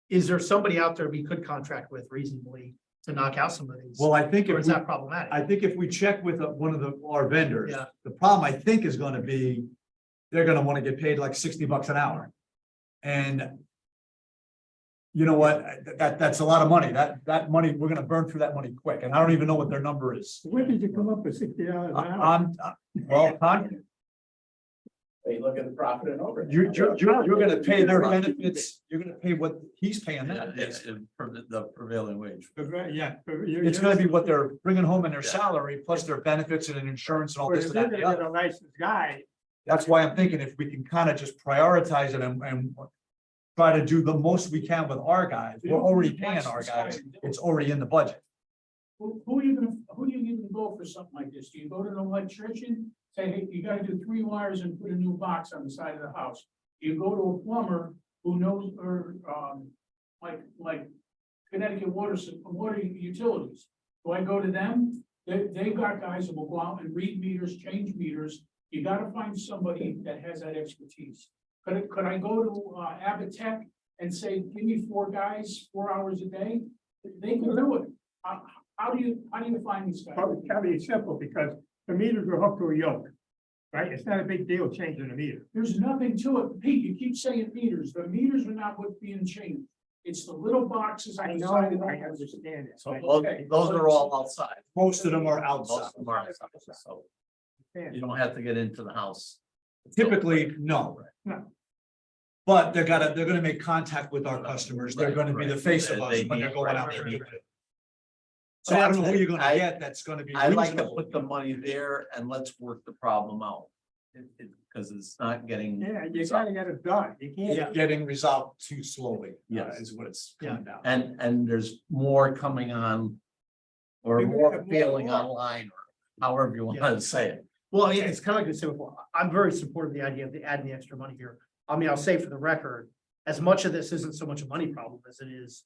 is there somebody out there we could contract with reasonably to knock out some of these? Well, I think Or if is we, that problematic? I think if we check with one of our vendors, Yeah. the problem I think is going to be they're gonna wanna get paid like $60 an hour. And you know what, that's a lot of money, that money, we're gonna burn through that money quick, and I don't even know what their number is. Where did you come up with $60 an hour? Well, Con, They look at the profit and overhead. you're gonna pay their benefits, you're gonna pay what he's paying them. It's the prevailing wage. Yeah. It's gonna be what they're bringing home in their salary, plus their benefits and insurance and all this and that. and the other. A licensed guy, That's why I'm thinking if we can kind of just prioritize it and try to do the most we can with our guys, we're already paying our guys, it's already in the budget. Who are you gonna go for something like this? Do you go to an electrician, say, hey, you gotta do 3 wires and put a new box on the side of the house? You go to a plumber who knows, or, like Connecticut water utilities. Do I go to them? They've got guys that will go out and read meters, change meters. You gotta find somebody that has that expertise. Could I go to Abbott Tech and say, give me 4 guys, 4 hours a day? They can do it. How do you find these guys? it's gotta be simple because the meters are hooked to a yoke. Right? It's not a big deal changing the meter. There's nothing to it. Pete, you keep saying meters. The meters are not what's being changed. It's the little boxes on I the know, side of the I house. understand it. So Okay. those are all outside. Most of them are Most outside. of them are outside, so you don't have to get into the house. Typically, no. No. But they're gonna make contact with our customers. They're gonna be the face of us They when they're need- going out right, there. they need- So I don't know who you're gonna I- get that's gonna be I like to reasonable. put the money there and let's work the problem out. Because it's not getting. Yeah, you gotta get it done. You can't. It's getting resolved too slowly. Yes. Is what it's coming down. And there's more coming on. Or Maybe we more have more failing work. online, or however you want to say it. Well, yeah, it's kind of like I said before, I'm very supportive of the idea of adding the extra money here. I mean, I'll say for the record, as much of this isn't so much a money problem as it is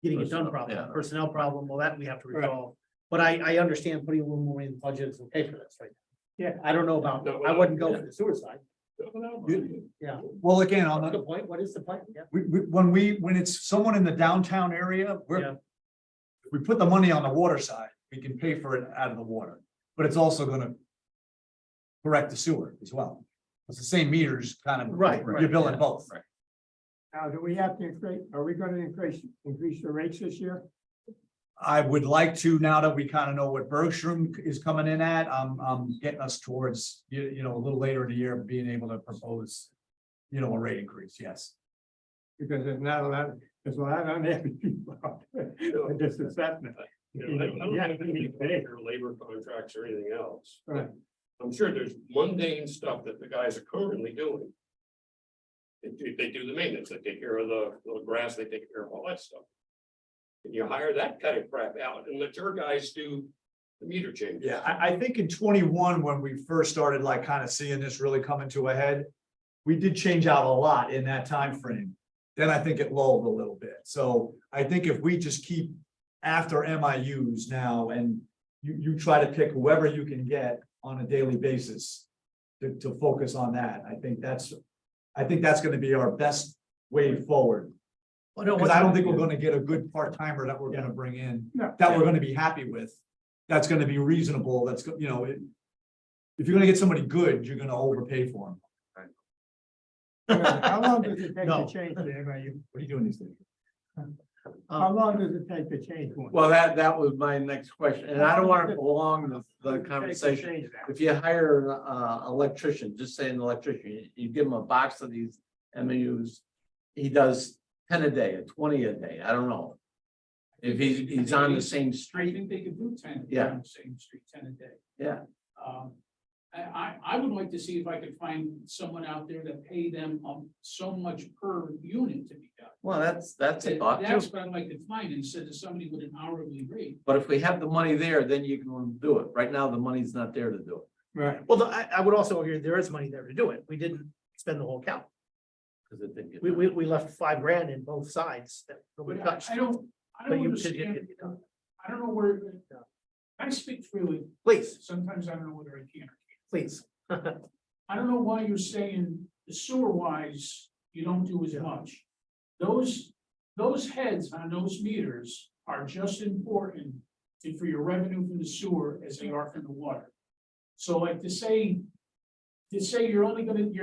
getting it done Personnel, problem, yeah. personnel problem, well, that we have to Right. resolve. But I understand putting a little more in the budget is okay for this, right? Yeah. I don't know about, I wouldn't go for the suicide. Yeah, Well, again, on the, good point. What is the point? Yeah. when it's someone in the downtown area, Yeah. if we put the money on the water side, we can pay for it out of the water, but it's also gonna correct the sewer as well. It's the same meters, kind of. Right, You're billing yeah, both. right. Now, do we have to increase, are we gonna increase the rates this year? I would like to, now that we kind of know what Bergstrom is coming in at, I'm getting us towards, you know, a little later in the year, being able to propose, you know, a rate increase, yes. Because there's not a lot, there's a lot on there. With this assessment. I don't Yeah, have any better labor contracts or anything else. Right. I'm sure there's mundane stuff that the guys are currently doing. They do the maintenance, they take care of the grass, they take care of all that stuff. And you hire that kind of crap out and let your guys do the meter change. Yeah, I think in 21, when we first started like kind of seeing this really coming to a head, we did change out a lot in that time frame. Then I think it lulled a little bit. So I think if we just keep after MIUs now and you try to pick whoever you can get on a daily basis to focus on that, I think that's gonna be our best way forward. Because I don't think we're gonna get a good part-timer that we're gonna bring in, No. that we're gonna be happy with. That's gonna be reasonable, that's, you know, if you're gonna get somebody good, you're gonna overpay for them. How long does it take No. to change the MIU? What are you doing these days? How long does it take to change one? Well, that was my next question, and I don't want to prolong the conversation. Change that. If you hire an electrician, just say an electrician, you give him a box of these MAUs, he does 10 a day, or 20 a day, I don't know. If he's on the same I street, think they could do 10 Yeah. on the same street, 10 a day. yeah, I would like to see if I could find someone out there that pay them so much per unit to be done. well, that's a thought That's too. what I'd like to find instead of somebody with an hourly rate. But if we have the money there, then you can do it. Right now, the money's not there to do it. Right. Well, I would also argue there is money there to do it. We didn't spend the whole count. Because it didn't get. We left $5,000 in both sides that nobody But touched. I don't But you understand. could- I don't know where, I speak freely. Please, Sometimes I don't know whether I can or can't. please. I don't know why you're saying the sewer wise, you don't do as Yeah. much. Those heads on those meters are just important for your revenue from the sewer as they are from the water. So like to say to say you're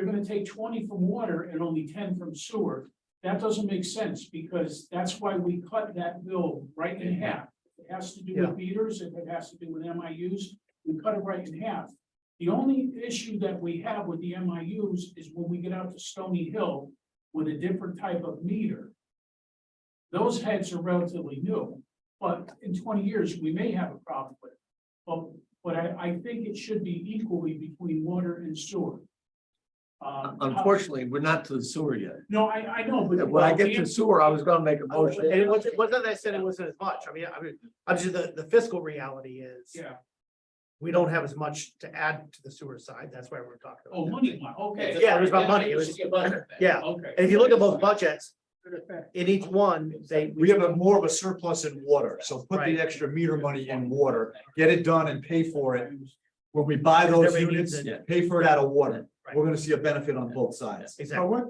gonna take 20 from water and only 10 from sewer, that doesn't make sense, because that's why we cut that bill right in half. If it has to do Yeah. with meters, if it has to do with MIUs, we cut it right in half. The only issue that we have with the MIUs is when we get out to Stony Hill with a different type of meter. Those heads are relatively new, but in 20 years, we may have a problem with it. But I think it should be equally between water and sewer. Unfortunately, we're not to the sewer yet. No, I know, but. When I get to sewer, I was gonna make a motion. And it wasn't that I said it wasn't as much. Obviously, the fiscal reality is. Yeah, We don't have as much to add to the sewer side. That's why we're talking about. oh, that. money, okay. Yeah, it was about money. It was- Yeah, Okay. and if you look at both budgets, in each one, We have a more of a surplus in water, so put Right. the extra meter money in water, get it done and pay for it. When we buy those Everybody needs units, it. pay for it out of water. Right. We're gonna see a benefit on both sides. So Exactly.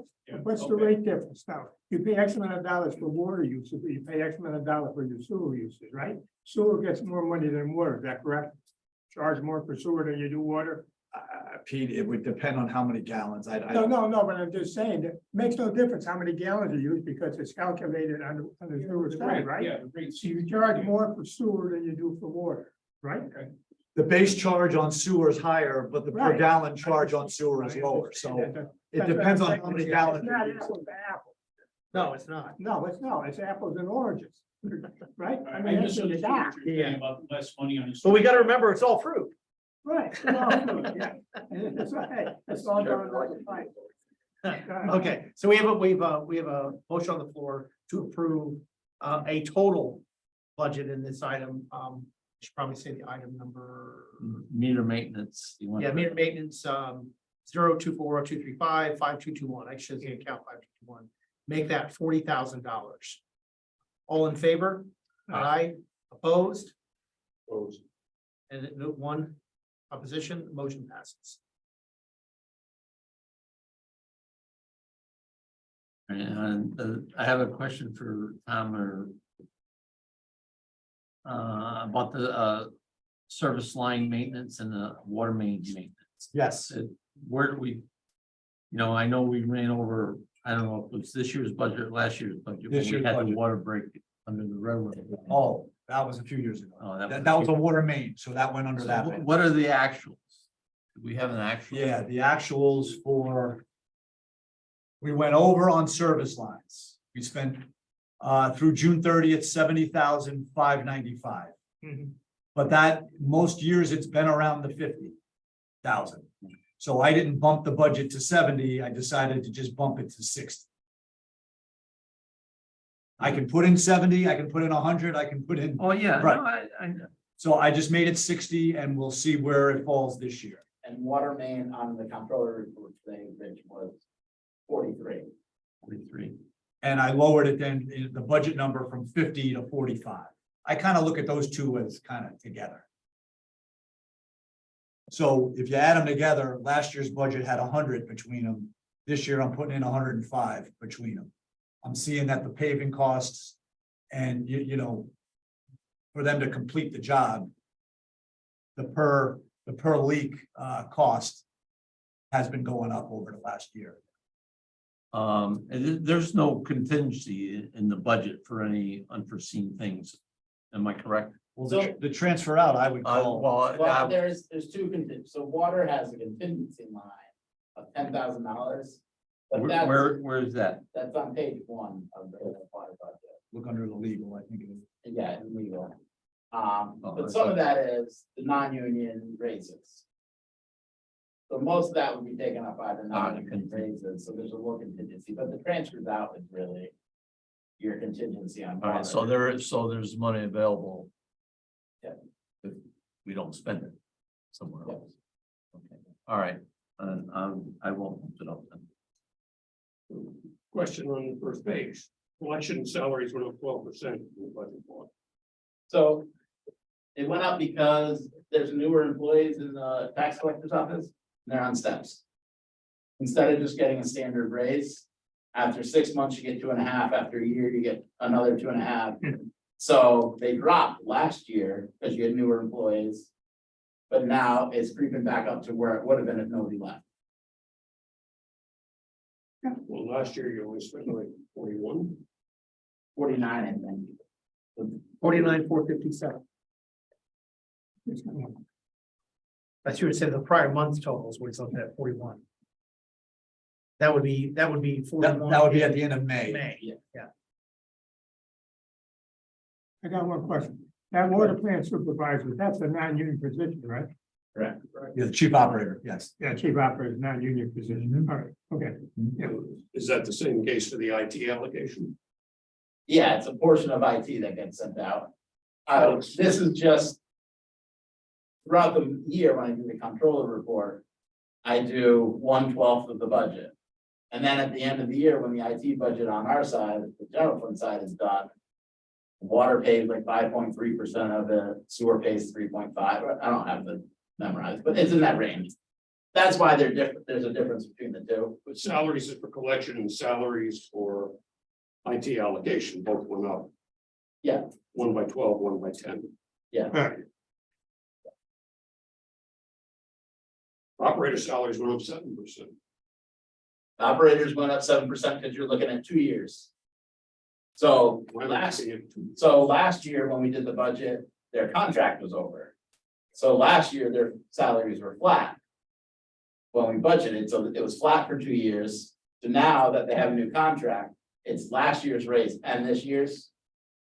what's the rate difference now? You pay X amount of dollars for water usage, but you pay X amount of dollars for your sewer usage, right? Sewer gets more money than water, is that correct? Charge more for sewer than you do water? Pete, it would depend on how many gallons. I No, don't, no, but I'm just saying, that makes no difference how many gallons you use, because it's calculated on the sewer side, right? Yeah, the rate. So you charge more for sewer than you do for water, right? the base charge on sewer is higher, but the per Right. gallon charge on sewer is lower, so it depends on how many gallons. It's you're not using. apples to apples. No, it's not. No, it's apples and oranges, right? I I mean, that's understood what you what got. you're saying about less money on. But we gotta remember, it's all fruit. Right. Yeah. That's right. That's all going on the pipe. Okay, so we have a motion on the floor to approve a total budget in this item. Should probably say the item number. Meter maintenance. You want- Yeah, meter maintenance, 0240235 5221. I should say account 5221. Make that $40,000. All in favor? Aye. Opposed? Opposed. And one opposition, motion passes. And I have a question for Tom or about the service line maintenance and the water main maintenance. Yes, Where do we? I know we ran over, I don't know if it was this year's budget, or last year's budget. when This we year's had the budget. water break under the railroad. oh, that was a few years ago. Oh, That was a water main, so that went under So that. What are the actuals? Do we have an actual? Yeah, the actuals for. We went over on service lines. We spent through June 30th, 70,595. Mhm. But that, most years it's been around the 50,000. So I didn't bump the budget to 70, I decided to just bump it to 60. I can put in 70, I can put in 100, I can put in, Oh, yeah. Right. No, I so I just made it 60 and we'll see where it falls this year. And water main on the comptroller report today, which was 43. 43. And I lowered it then, the budget number from 50 to 45. I kind of look at those two as kind of together. So if you add them together, last year's budget had 100 between them. This year I'm putting in 105 between them. I'm seeing that the paving costs and for them to complete the job, the per leak cost has been going up over the last year. And there's no contingency in the budget for any unforeseen things. Am I correct? Well, So- the transfer out, I would call. Well, there's two contingencies. So water has a contingency line of $10,000. But that's, Where is that? that's on page 1 of the water budget. Look under the legal, I think it is. Yeah, it's legal. Oh, But some of that is the non-union raises. So most of that would be taken up by the non-union raises, so there's a little contingency, but the transfers out is really your contingency on. All right, so there's money available. Yeah. If we don't spend it somewhere Yeah. else. Okay, all right, and I won't put it up then. Question on the first page, election salaries went up 12% in the budget for. So it went up because there's newer employees in the tax collector's office, and they're on steps. Instead of just getting a standard raise, after 6 months, you get 2.5, after a year, you get another 2.5. So they dropped last year because you had newer employees. But now it's creeping back up to where it would have been if nobody left. Well, last year you only spent like 41. 49, I think. 49,457. That's you would say the prior month totals, where it's looking at 41. That would be 41. That would be at the end of May. May, Yeah. yeah. I got one question. That water plant supervisor, that's a non-union position, right? Correct. Yeah, the chief operator, yes. Yeah, chief operator is non-union position. All right, okay. Yeah. Is that the same case for the IT allocation? Yeah, it's a portion of IT that gets sent out. This is just. Throughout the year, when I do the controller report, I do 1/12 of the budget. And then at the end of the year, when the IT budget on our side, the general fund side is done. Water pays like 5.3% of it, sewer pays 3.5. I don't have the memorized, but it's in that range. That's why they're different. There's a difference between the two. But salaries is for collection and salaries for IT allocation both went up. Yeah. 1 by 12, 1 by 10. Yeah. All right. Operator salaries went up 7%. Operators went up 7% because you're looking at 2 years. So Why am I last, seeing it? so last year when we did the budget, their contract was over. So last year, their salaries were flat. When we budgeted, so it was flat for 2 years. So now that they have a new contract, it's last year's raise and this year's.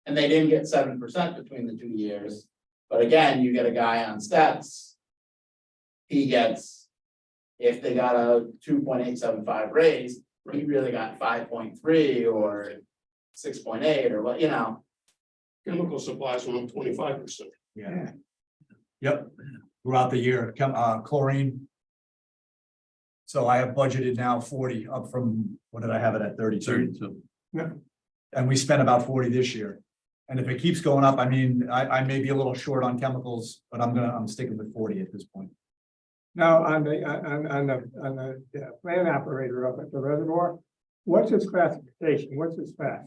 And they didn't get 7% between the 2 years. But again, you get a guy on steps. He gets, if they got a 2.875 raise, he really got 5.3 or 6.8 or what, you know. Chemical supplies went up 25%. Yeah. Yep, throughout the year, chlorine. So I have budgeted now 40 up from, what did I have it at 32? 32. And we spent about 40 this year. And if it keeps going up, I mean, I may be a little short on chemicals, but I'm sticking with 40 at this point. Now, on the plant operator up at the reservoir, what's his classification? What's his class?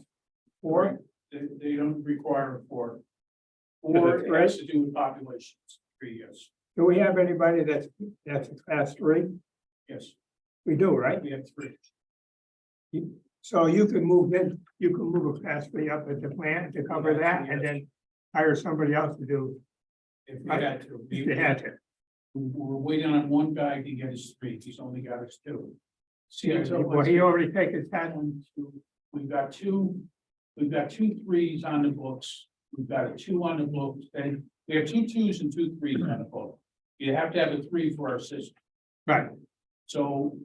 Four? They don't require a 4. Or it has to do with populations, 3 years. Do we have anybody that's a class 3? Yes, We do, right? we have 3. So you can move a class 3 up at the plant to cover that and then hire somebody else to do, If we had to. if they had to. We're waiting on one guy to get his 3. He's only got his 2. See, Well, he already taken his time. 1, 2, we've got 2 3s on the books. We've got a 2 on the books, then we have 2 2s and 2 3s on the book. You have to have a 3 for our system. Right. So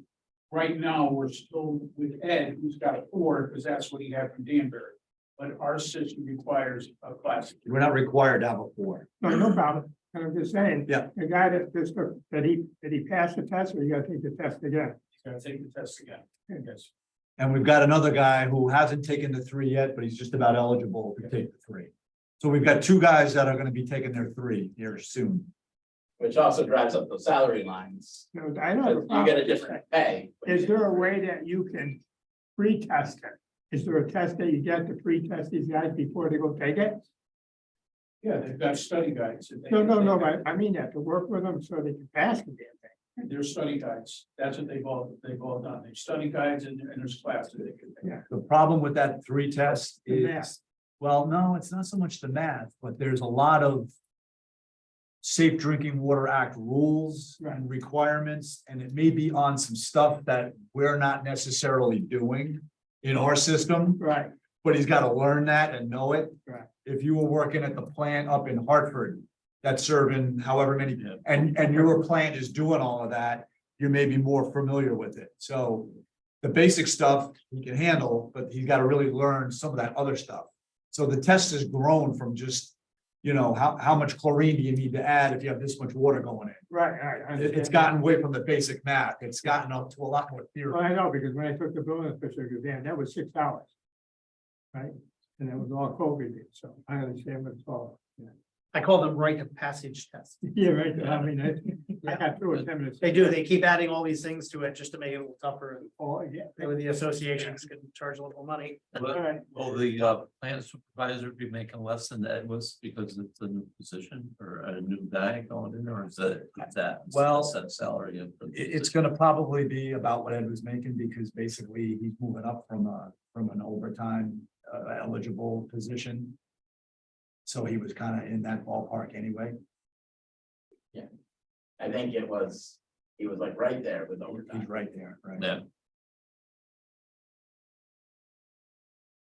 right now, we're still with Ed, who's got a 4, because that's what he had from Danbury. But our system requires a class. We're not required to have a 4. No problem. And I'm just saying. Yeah. The guy that just took, did he pass the test or you gotta take the test again? He's gotta take the test again. Yes. And we've got another guy who hasn't taken the 3 yet, but he's just about eligible to take the 3. So we've got 2 guys that are gonna be taking their 3 here soon. Which also drives up those salary lines. No, I know. the You get a problem. different pay. Is there a way that you can pre-test it? Is there a test that you get to pre-test these guys before they go take it? Yeah, they've got study guides. that they- No, I mean that, to work with them so they can pass the damn thing. They're study guides. That's what they've all done. They study guides and there's classes they can take. Yeah. The problem with that 3 test The math. is, well, no, it's not so much the math, but there's a lot of Safe Drinking Water Act rules and requirements, and it may be on some stuff that we're not necessarily doing in our system, Right, but he's got to learn that and know it. Right. If you were working at the plant up in Hartford, that's serving however many, and your plant is doing all of that, you may be more familiar with it. So the basic stuff he can handle, but he's got to really learn some of that other stuff. So the test has grown from just, you know, how much chlorine do you need to add if you have this much water going in? right. I It's understand. gotten away from the basic math. It's gotten up to a lot more theory. Well, I know, because when I took the building inspector exam, that was 6 hours. Right, and that was all COVID, so I understand what it's all. I call them rite of passage tests. Yeah, right, I mean, I got through it 10 minutes. They do, they keep adding all these things to it just to make it a little tougher. Oh, yeah. With the associations can charge a little money. Will the plant supervisor be making less than Ed was because it's a new position or a new guy going in, or is that? Well, set salary? It's gonna probably be about what Ed was making, because basically he's moving up from an overtime eligible position. So he was kind of in that ballpark anyway. I think he was like right there with He's overtime. right there, right? Yeah,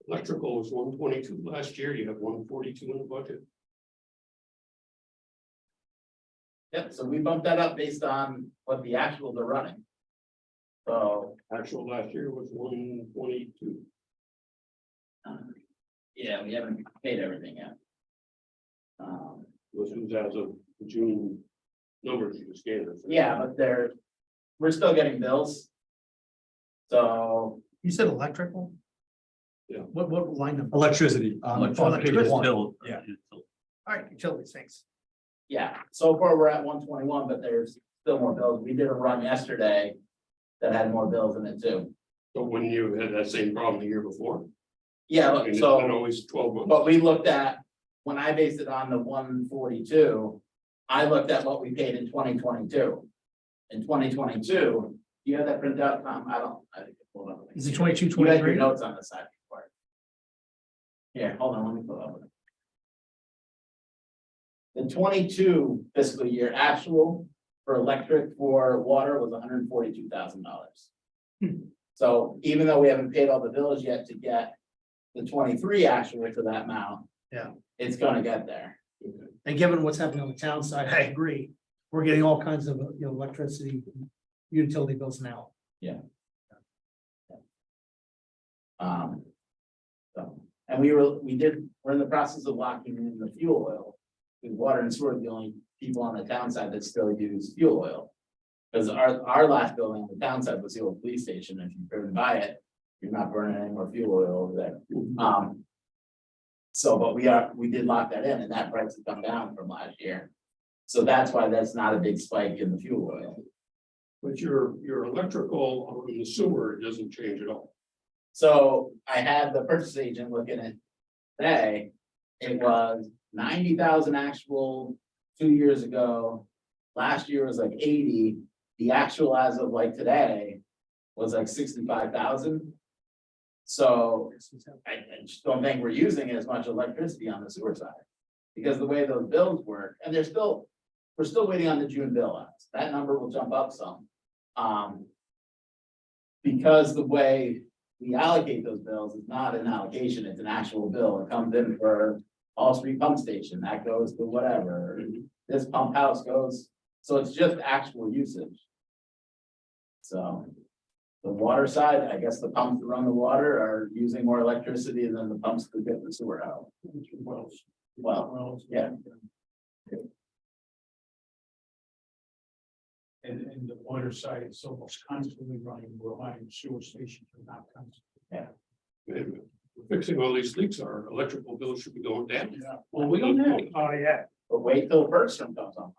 Electrical was 122 last year, you have 142 in the budget. Yep, so we bumped that up based on what the actuals are running. So, Actual last year was 122. yeah, we haven't paid everything yet. This was as of June numbers you just gave us. Yeah, but we're still getting bills. So, You said electrical? Yeah. What line number? Electricity. Electricity. page one. Yeah. All right, utilities, thanks. yeah, so far we're at 121, but there's still more bills. We did a run yesterday that had more bills in it too. So when you had that same problem the year before? Yeah, I mean, look, it's so. been always 12 months. But we looked at, when I based it on the 142, I looked at what we paid in 2022. In 2022, do you have that printed out, Tom? I don't. Hold on. Is it 22, You had your 23? notes on the side. before. Here, hold on, let me pull it up. The 22 fiscal year actual for electric for water was $142,000. So even though we haven't paid all the bills yet to get the 23 actual to that amount. Yeah. It's gonna get there. And given what's happening on the town side, I agree. We're getting all kinds of, electricity, utility bills now. So, and we're in the process of locking in the fuel oil. Because water and sewer are the only people on the town side that still use fuel oil. Because our last building on the town side was the old police station. If you've driven by it, you're not burning any more fuel oil over there. So, but we did lock that in, and that price has come down from last year. So that's why that's not a big spike in the fuel oil. But your electrical on the sewer doesn't change at all. So I had the purchase agent looking at today, it was 90,000 actual 2 years ago. Last year was like 80, the actual as of like today was like 65,000. So I just don't think we're using as much electricity on the sewer side. Because the way those bills work, and we're still waiting on the June bill. That number will jump up some. Because the way we allocate those bills is not an allocation, it's an actual bill. It comes in for Hall Street Pump Station, that goes to whatever. This pump house goes, so it's just actual usage. So. The water side, I guess the pumps that run the water are using more electricity than the pumps that get the sewer out. Well, yeah. And the water side is almost constantly running, behind sewer stations are not constantly. And fixing all these leaks, our electrical bill should be going down. Yeah, well, we don't know. Oh, yeah. But wait till Bergstrom comes on.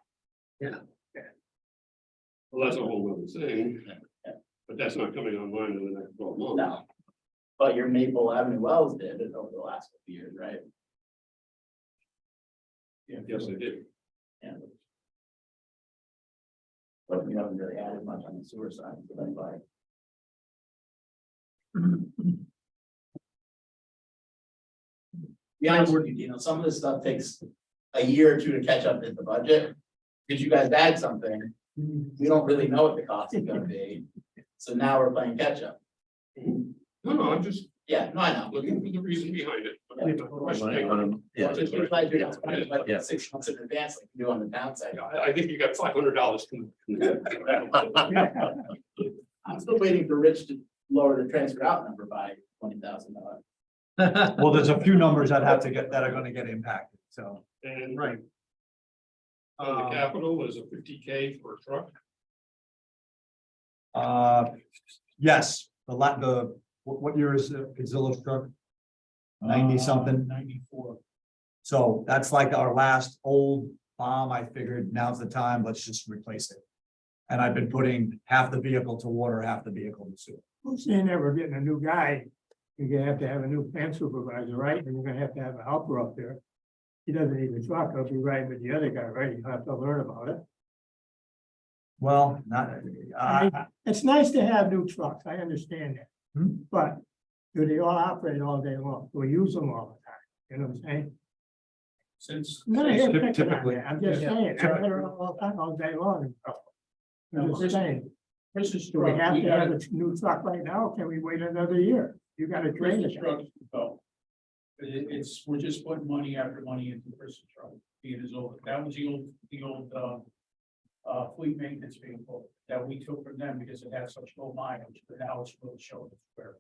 Well, that's a whole other thing. But that's not coming online in the next 12 months. No. But your Maple Avenue wells did it over the last couple of years, right? Yes, I did. Yeah. But we haven't really added much on the sewer side, so that's why. Be honest with you, some of this stuff takes a year or two to catch up in the budget. Did you guys add something? We don't really know what the cost is gonna be. So now we're playing catch up. No, I'm just Yeah, no, I know. looking for the reason behind it. Yeah. Just be glad you're not spending like Yeah. 6 months in advance like you do on the downside. I think you got $500. I'm still waiting for Rich to lower the transfer out number by $20,000. Well, there's a few numbers that are gonna get impacted, so. And Right. on the capital is a 50K for a truck. Yes, what year is Zilla's truck? 90 something. 94. So that's like our last old bomb. I figured now's the time, let's just replace it. And I've been putting half the vehicle to water, half the vehicle to sewer. Who's saying that we're getting a new guy? You're gonna have to have a new plant supervisor, right? And you're gonna have to have a helper up there. He doesn't need a truck, he'll be riding with the other guy, right? You have to learn about it. Well, not, It's nice to have new trucks, I understand that. Hmm. But do they all operate all day long? Do we use them all the time? You know what I'm saying? Since. I'm not here Typ- picking on typically. that. I'm just Yeah. saying, I'm there all the time, all day long. and stuff. I'm just saying, Chris's do we truck, have we to have had a new truck right now? Or can we wait another year? You gotta train Chris's it. truck to go. But it's, we're just putting money after money into Chris's truck, being his old, that was the old, fleet maintenance vehicle that we took from them because it had such low mileage, but now it's really showing its wear.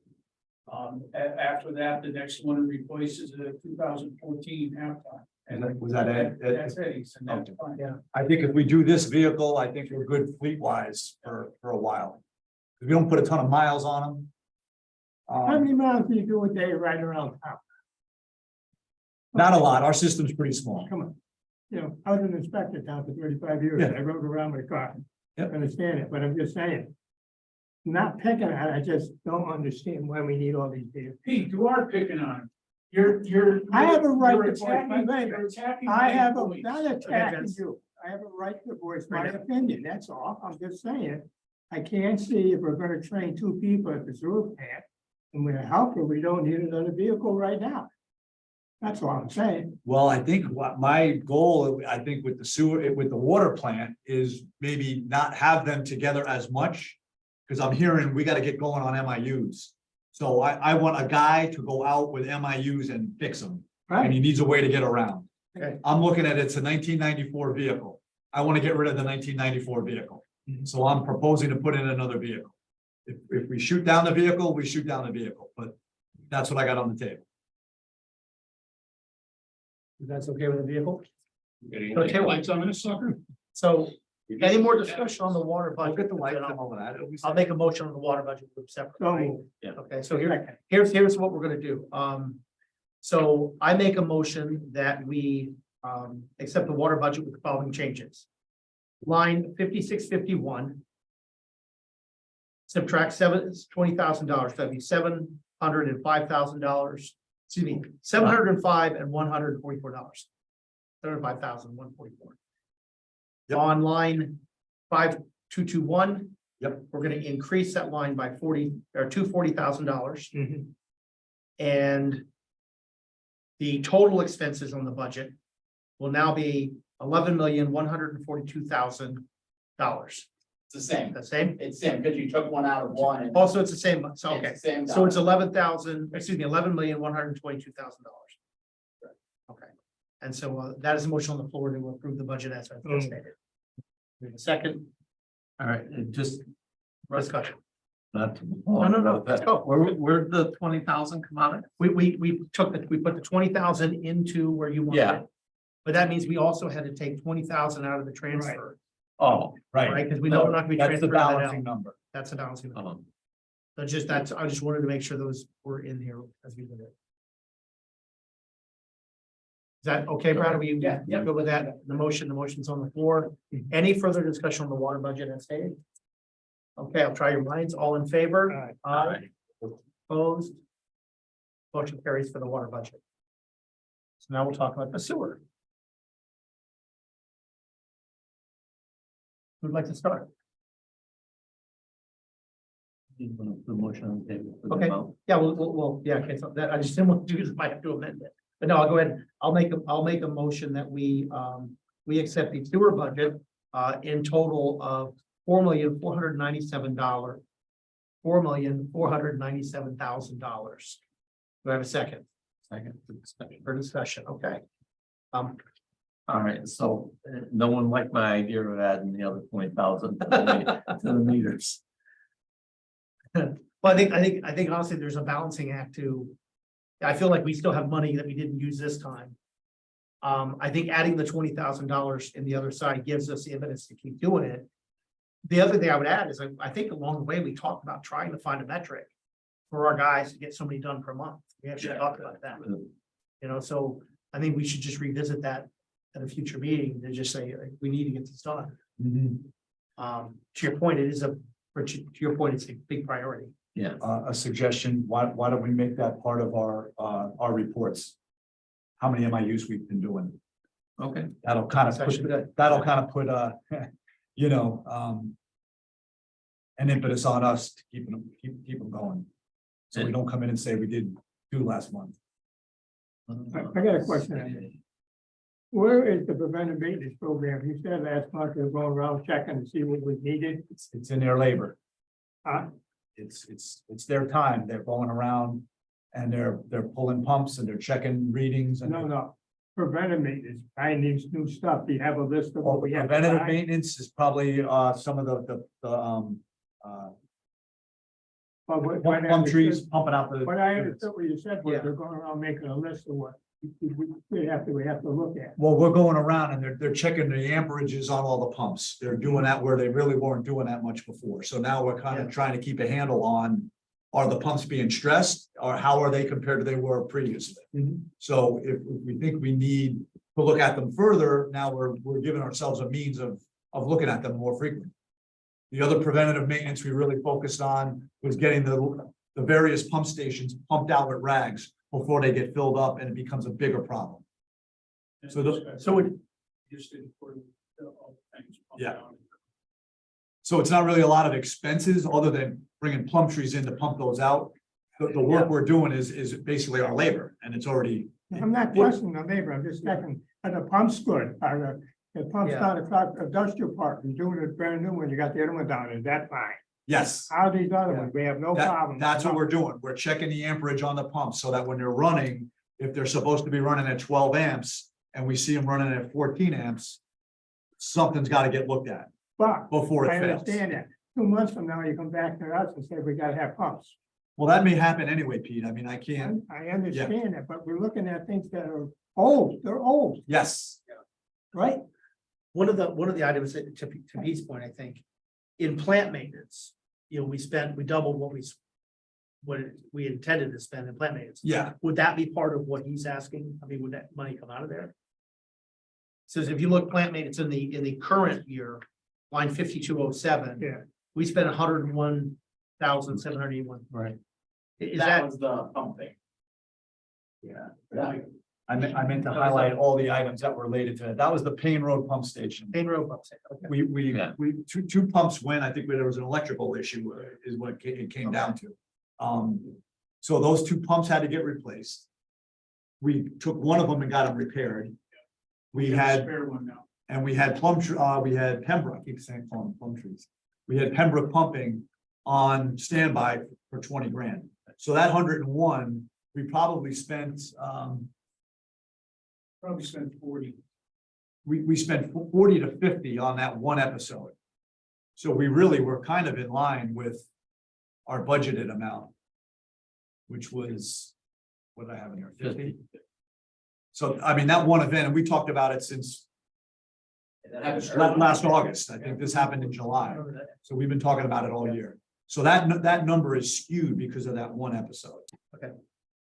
After that, the next one replaces the 2014 halftime. And Was that Ed? That's Eddie's, and that's fine. Yeah. I think if we do this vehicle, I think we're good fleet wise for a while. We don't put a ton of miles on them. How many miles do you do a day riding around town? Not a lot. Our system's pretty small. Come on. You know, I was an inspector down for 35 years. Yeah. I rode around with a car. Yep. I understand it, but I'm just saying. Not picking on it, I just don't understand why we need all these vehicles. Pete, you are picking on him. You're. I have a right you're to voice my attacking- opinion. You're attacking. I my have a, employees. not attacking Vince. you. I have a right to voice my Right. opinion, that's all. I'm just saying. I can't see if we're gonna train 2 people at the sewer plant. And with a helper, we don't need another vehicle right now. That's all I'm saying. Well, I think what my goal, I think with the sewer, with the water plant is maybe not have them together as much. Cause I'm hearing we gotta get going on MIUs. So I want a guy to go out with MIUs and fix them. And Right, he needs a way to get around. Okay. I'm looking at it's a 1994 vehicle. I want to get rid of the 1994 vehicle. So I'm proposing to put in another vehicle. If we shoot down the vehicle, we shoot down the vehicle, but that's what I got on the table. If that's okay with the vehicle. Any Okay, well- lights on this sucker? So any more discussion on the water I'll budget? get the lights Then and I'll all of that. It'll be I'll make a motion on the water budget group separate. so right? moved. Okay, so here's what we're gonna do. So I make a motion that we accept the water budget with the following changes. Line 5651. Subtract $20,000, that'd be $705,000. Excuse me, $705 and $144. $705,144. Yep. On line 5221. Yep. We're gonna increase that line by $40,000. Mhm. And the total expenses on the budget will now be $11,142,000. It's the same, The same? it's the same, because you took one out of one and. Also, it's the same, so, it's okay, the Same. so it's dollar. $11,122,000. Okay, and so that is a motion on the floor to approve the budget as I just stated. We have a second All right, it just discussion. not. No, let's go. Where'd the 20,000 come out of? We put the 20,000 into where you wanted Yeah. it. But that means we also had to take 20,000 out of the transfer, Oh, right? Because we know we're not gonna be That's the transferring that balancing out. number. That's a balancing. number. um, So I just wanted to make sure those were in here as we did it. Is that okay, Brad? Are we Yeah. good with that? The motion's on the floor. Any further discussion on the water budget as stated? Okay, I'll try your minds. All in favor? Aye. Opposed? Motion carries for the water budget. So now we'll talk about the sewer. Who'd like to start? the motion on the table. for the Okay. amount. Yeah, yeah, okay, so that, I just didn't want to do this, I have to amend it. But no, I'll go ahead, I'll make a motion that we accept the sewer budget, in total of $4,497,000. $4,497,000. Do I have a second Second for discussion. for discussion? Okay. All right, so no one liked my idea of adding the other 20,000 to the meters. Well, I think honestly, there's a balancing act to. I feel like we still have money that we didn't use this time. I think adding the $20,000 in the other side gives us the evidence to keep doing it. The other thing I would add is I think along the way, we talked about trying to find a metric for our guys to get somebody done per month. We actually talked about that, so I think we should just revisit that at a future meeting to just say, we need to get this done. To your point, it is to your point, it's a big priority. Yeah, A suggestion, why don't we make that part of our reports? How many MIUs we've been doing? okay. That'll kind That's actually good. of put, you know, an impetus on us to keep them going. So we don't come in and say we did 2 last month. I got a question on this. Where is the preventive maintenance program? You said last month they were going around checking to see what was needed. It's in their labor. Huh? It's their time. They're going around and they're pulling pumps and they're checking readings and. No. Preventive maintenance, buying these new stuff. Do you have a list of what we have? to Preventative buy? maintenance is probably some of the But what I plum trees understood- pumping out the. What I understood what you said was Yeah. they're going around making a list of what we have to look at. Well, we're going around and they're checking the amperages on all the pumps. They're doing that where they really weren't doing that much before. So now we're kind of trying to keep a handle on, are the pumps being stressed or how are they compared to they were previously? Mhm. So if we think we need to look at them further, now we're giving ourselves a means of looking at them more frequently. The other preventative maintenance we really focused on was getting the various pump stations pumped out with rags before they get filled up and it becomes a bigger problem. So it, Just did for all the things. Yeah. So it's not really a lot of expenses other than bringing plum trees in to pump those out. The work we're doing is basically our labor and it's already, I'm not questioning the labor, I'm just checking, are the pumps good? Are the pumps Yeah. down at industrial park, you're doing a brand new one, you got the other one down, is that fine? yes. How are these other ones? We have no problem. That's what we're doing. We're checking the amperage on the pump so that when they're running, if they're supposed to be running at 12 amps and we see them running at 14 amps, something's got to get looked at But before I it fails. understand that. 2 months from now, you come back to us and say, we gotta have pumps. Well, that may happen anyway, Pete. I mean, I can't, I understand that, but we're looking at things that are old, they're old, yes, right? one of the items that, to Pete's point, I think, in plant maintenance, we doubled what we intended to spend in plant maintenance. yeah, Would that be part of what he's asking? I mean, would that money come out of there? Says if you look plant maintenance in the current year, line 5207. Yeah. We spent 101,781. Right. Is That that, was the pumping. yeah. Yeah. I meant to highlight all the items that were related to it. That was the Payne Road pump station. Payne Road pump station? Okay. Yeah. We, two pumps went, I think there was an electrical issue is what it came down to. So those 2 pumps had to get replaced. We took one of them and got them repaired. We had, Spare one now. and we had we had Pembroke, I keep saying plum trees. We had Pembroke pumping on standby for 20 grand. So that 101, we probably spent, Probably spent 40. we spent 40 to 50 on that one episode. So we really were kind of in line with our budgeted amount, which was, what did I have in here, 50? So, I mean, that one event, and we talked about it since That happened early. last August. I think this happened in July. So we've been talking about it all year. So that number is skewed because of that one episode.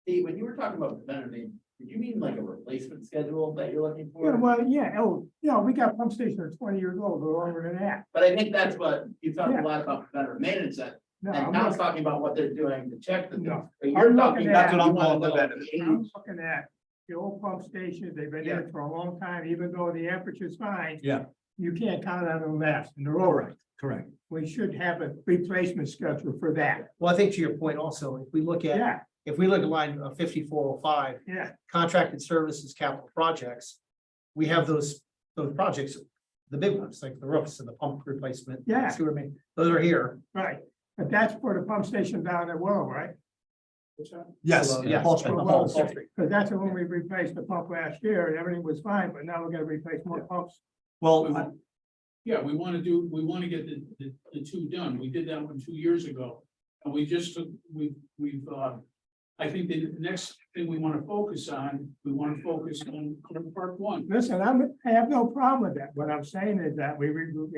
Steve, when you were talking about preventative maintenance, did you mean like a replacement schedule that you're looking Yeah, for? well, we got pump stations that are 20 years old, or older than that. But I think that's what, you talked Yeah. a lot about preventative maintenance, No, and I'm Tom's looking- talking about what they're doing to check the. No. But I'm you're looking talking. at- That's what I'm you wanna calling know preventative. the I'm age. looking at the old pump stations, they've been there for a long time, even though the temperature's fine. Yeah. You can't count on them last, and they're all right. Correct. We should have a replacement schedule for that. Well, I think to your point also, if we look at line 5405, Yeah, contracted services, capital projects, we have those projects, the big ones, like the roofs and the pump replacement. Yeah. sewer main, those are here. right. But that's for the pump station down at Willow, right? Yes. Yeah. Paul Street. For Well, Paul Street. Because that's when we replaced the pump last year, and everything was fine, but now we're gonna replace more pumps. Well, Yeah, we want to get the 2 done. We did that one 2 years ago. And we just took, I think the next thing we want to focus on, Clear Park 1. Listen, I have no problem with that. What I'm saying is that we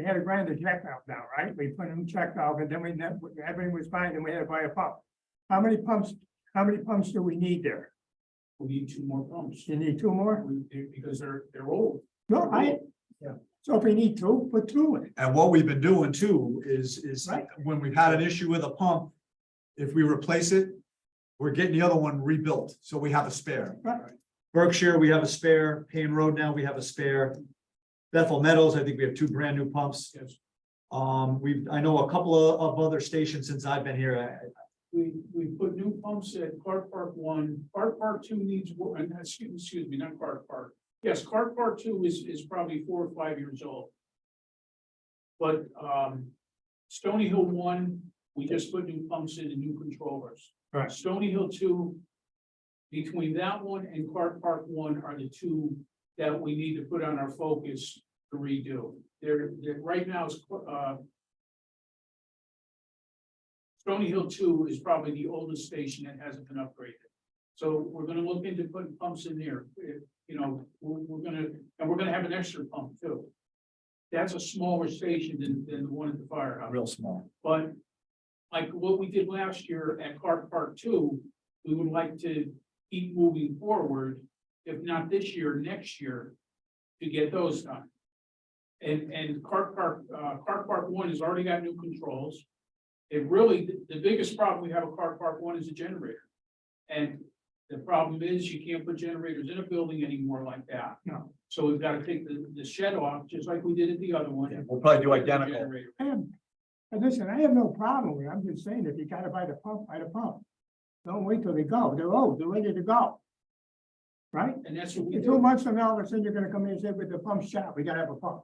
had a grind the check valve now, right? We put a new check valve and then everything was fine, and we had to buy a pump. How many pumps do we need there? We need 2 more pumps. You need 2 more? Because they're old. No, So if we need to, put two in. And what we've been doing too is Right. when we've had an issue with a pump, if we replace it, we're getting the other one rebuilt, so we have a spare. Right. Berkshire, we have a spare. Payne Road now, we have a spare. Bethel Meadows, I think we have two brand new pumps. Yes. I know a couple of other stations since I've been here. We put new pumps at Clark Park 1, Clark Park 2 needs, and excuse me, not Clark Park. Yes, Clark Park 2 is probably 4 or 5 years old. But, Stony Hill 1, we just put new pumps in and new controllers. Right. Stony Hill 2, between that one and Clark Park 1 are the two that we need to put on our focus to redo. They're right now is, Stony Hill 2 is probably the oldest station that hasn't been upgraded. So we're gonna look into putting pumps in there, you know, we're gonna have an extra pump too. That's a smaller station than the one at the firehouse. Real small. But like what we did last year at Clark Park 2, we would like to keep moving forward, if not this year, next year, to get those done. And Clark Park 1 has already got new controls. It really, the biggest problem we have at Clark Park 1 is a generator. And the problem is you can't put generators in a building anymore like that. No. So we've got to take the shed off, just like we did at the other one. Yeah, we'll probably do identical. Generator. And listen, I have no problem with it. I'm just saying, if you gotta buy the pump, buy the pump. Don't wait till they go. They're old, they're ready to go. Right? And that's what we In do. 2 months from now, all of a sudden, you're gonna come in and say, with the pump shop, we gotta have a pump.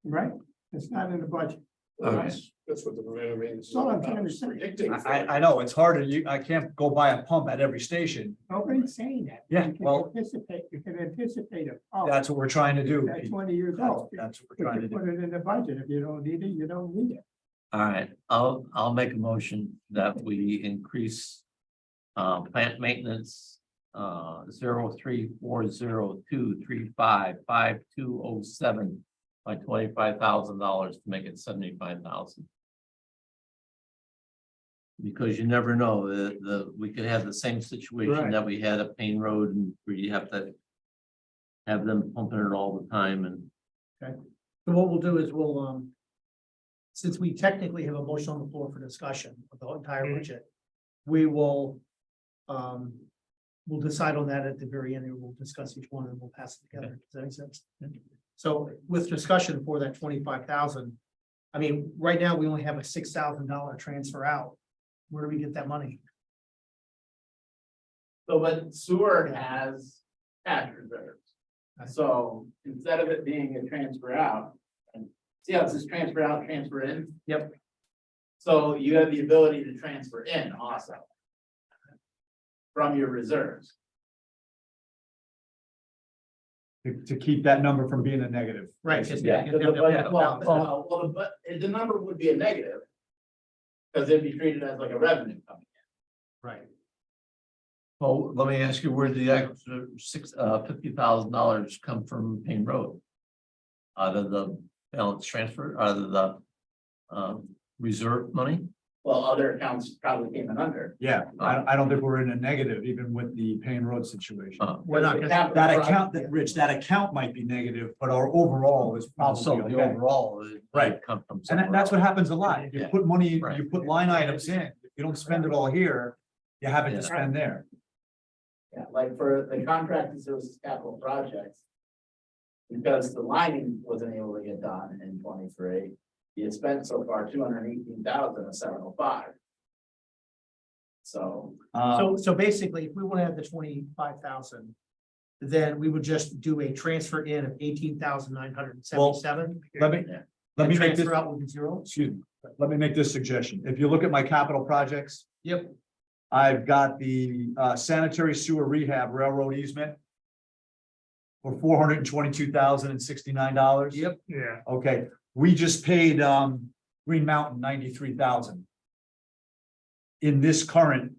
Right? It's not in the budget. That's what the preventative maintenance. is That's all I'm about, trying to is say. predicting. I know, it's harder. I can't go buy a pump at every station. Nobody's saying that. Yeah, You can well- You can anticipate it. Oh, That's what we're trying to do. that's 20 years That's old. that's what But we're trying you to do. put it in the budget. If you don't need it, you don't need it. All right, I'll make a motion that we increase plant maintenance 034023555207 by $25,000 to make it 75,000. Because you never know, we could have the same situation Right. that we had at Payne Road, and where you have to have them pumping it all the time, and So what we'll do is we'll, since we technically have a motion on the floor for discussion of the entire budget, we will, we'll decide on that at the very end, and we'll discuss each one and we'll pass it together. Does that make sense? So with discussion for that 25,000, I mean, right now, we only have a $6,000 transfer out. Where do we get that money? So, but sewer has cash reserves. So instead of it being a transfer out, and see how it says transfer out, transfer in? Yep. So you have the ability to transfer in also. From your reserves. To keep that number from being a negative. Right. 'cause Yeah, we because get the that- budget, the number would be a negative. Because it'd be treated as like a revenue coming Right. well, let me ask you, where did the extra $50,000 come from Payne Road? Out of the balance transfer, out of the reserve money? in. Well, other accounts probably came in under. Yeah, I don't think we're in a negative even with the Payne Road situation. We're not gonna, That account, Rich, that account might be negative, but our overall is So probably the okay. overall. it Right. Come from And somewhere that's what else. happens a lot. You Yeah. put money, Right. you put line items in, if you don't spend it all here, you have it Yeah. to spend there. Yeah, like for the contracted services capital projects. Because the lining wasn't able to get done in 23, you had spent so far 218,705. So, so basically, if we want to have the 25,000, then we would just do a transfer in of 18,977. Let me And make this, transfer out would be zero. excuse me, let me make this suggestion. If you look at my capital projects, Yep. I've got the sanitary sewer rehab railroad easement for $422,069. Yep. Yeah. Okay, we just paid Green Mountain 93,000. In this current,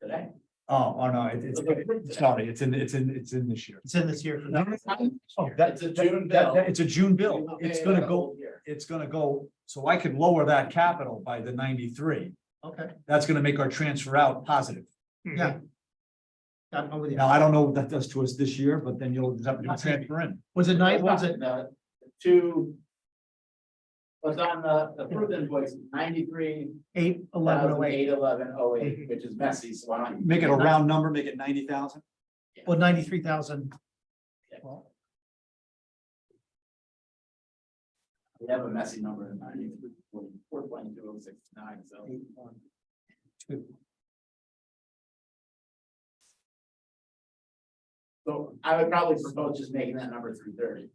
today. oh no, it's sorry, it's in this year. It's in this year. for that. Oh, It's a June bill. It's a June bill. We'll pay It's it gonna the go, whole year. it's gonna go, so I could lower that capital by the 93. Okay, That's gonna make our transfer out positive. yeah. I'm with you. Now, I don't know what that does to us this year, but then you'll just have to do a transfer in. Was it night, was it? The two. Was on the approved invoice, 93, 8/11/08. 8/11/08, which is messy, so why don't you? Make it a round number, make it 90,000. Well, 93,000. Yeah. Well, We have a messy number in 93, 422,069, so. 812. So I would probably propose just making that number 330.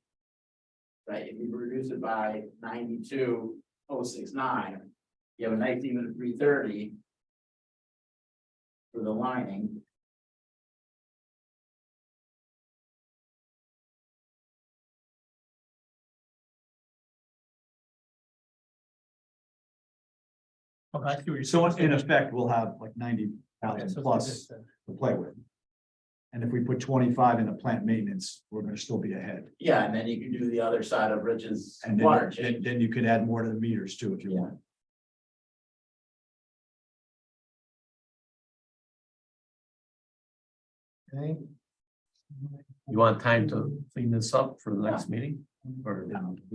Right, if you reduce it by 92,069, you have a nice even 330. For the lining. Okay, I see what you're So saying. in effect, we'll have like Okay, 90,000 so plus it's just, to play with. And if we put 25 into plant maintenance, we're gonna still be ahead. Yeah, and then you can do the other side of Rich's And water then, change. then you could add more to the meters too, if you Yeah. want. Okay. You want time to clean this up for the next meeting? Or?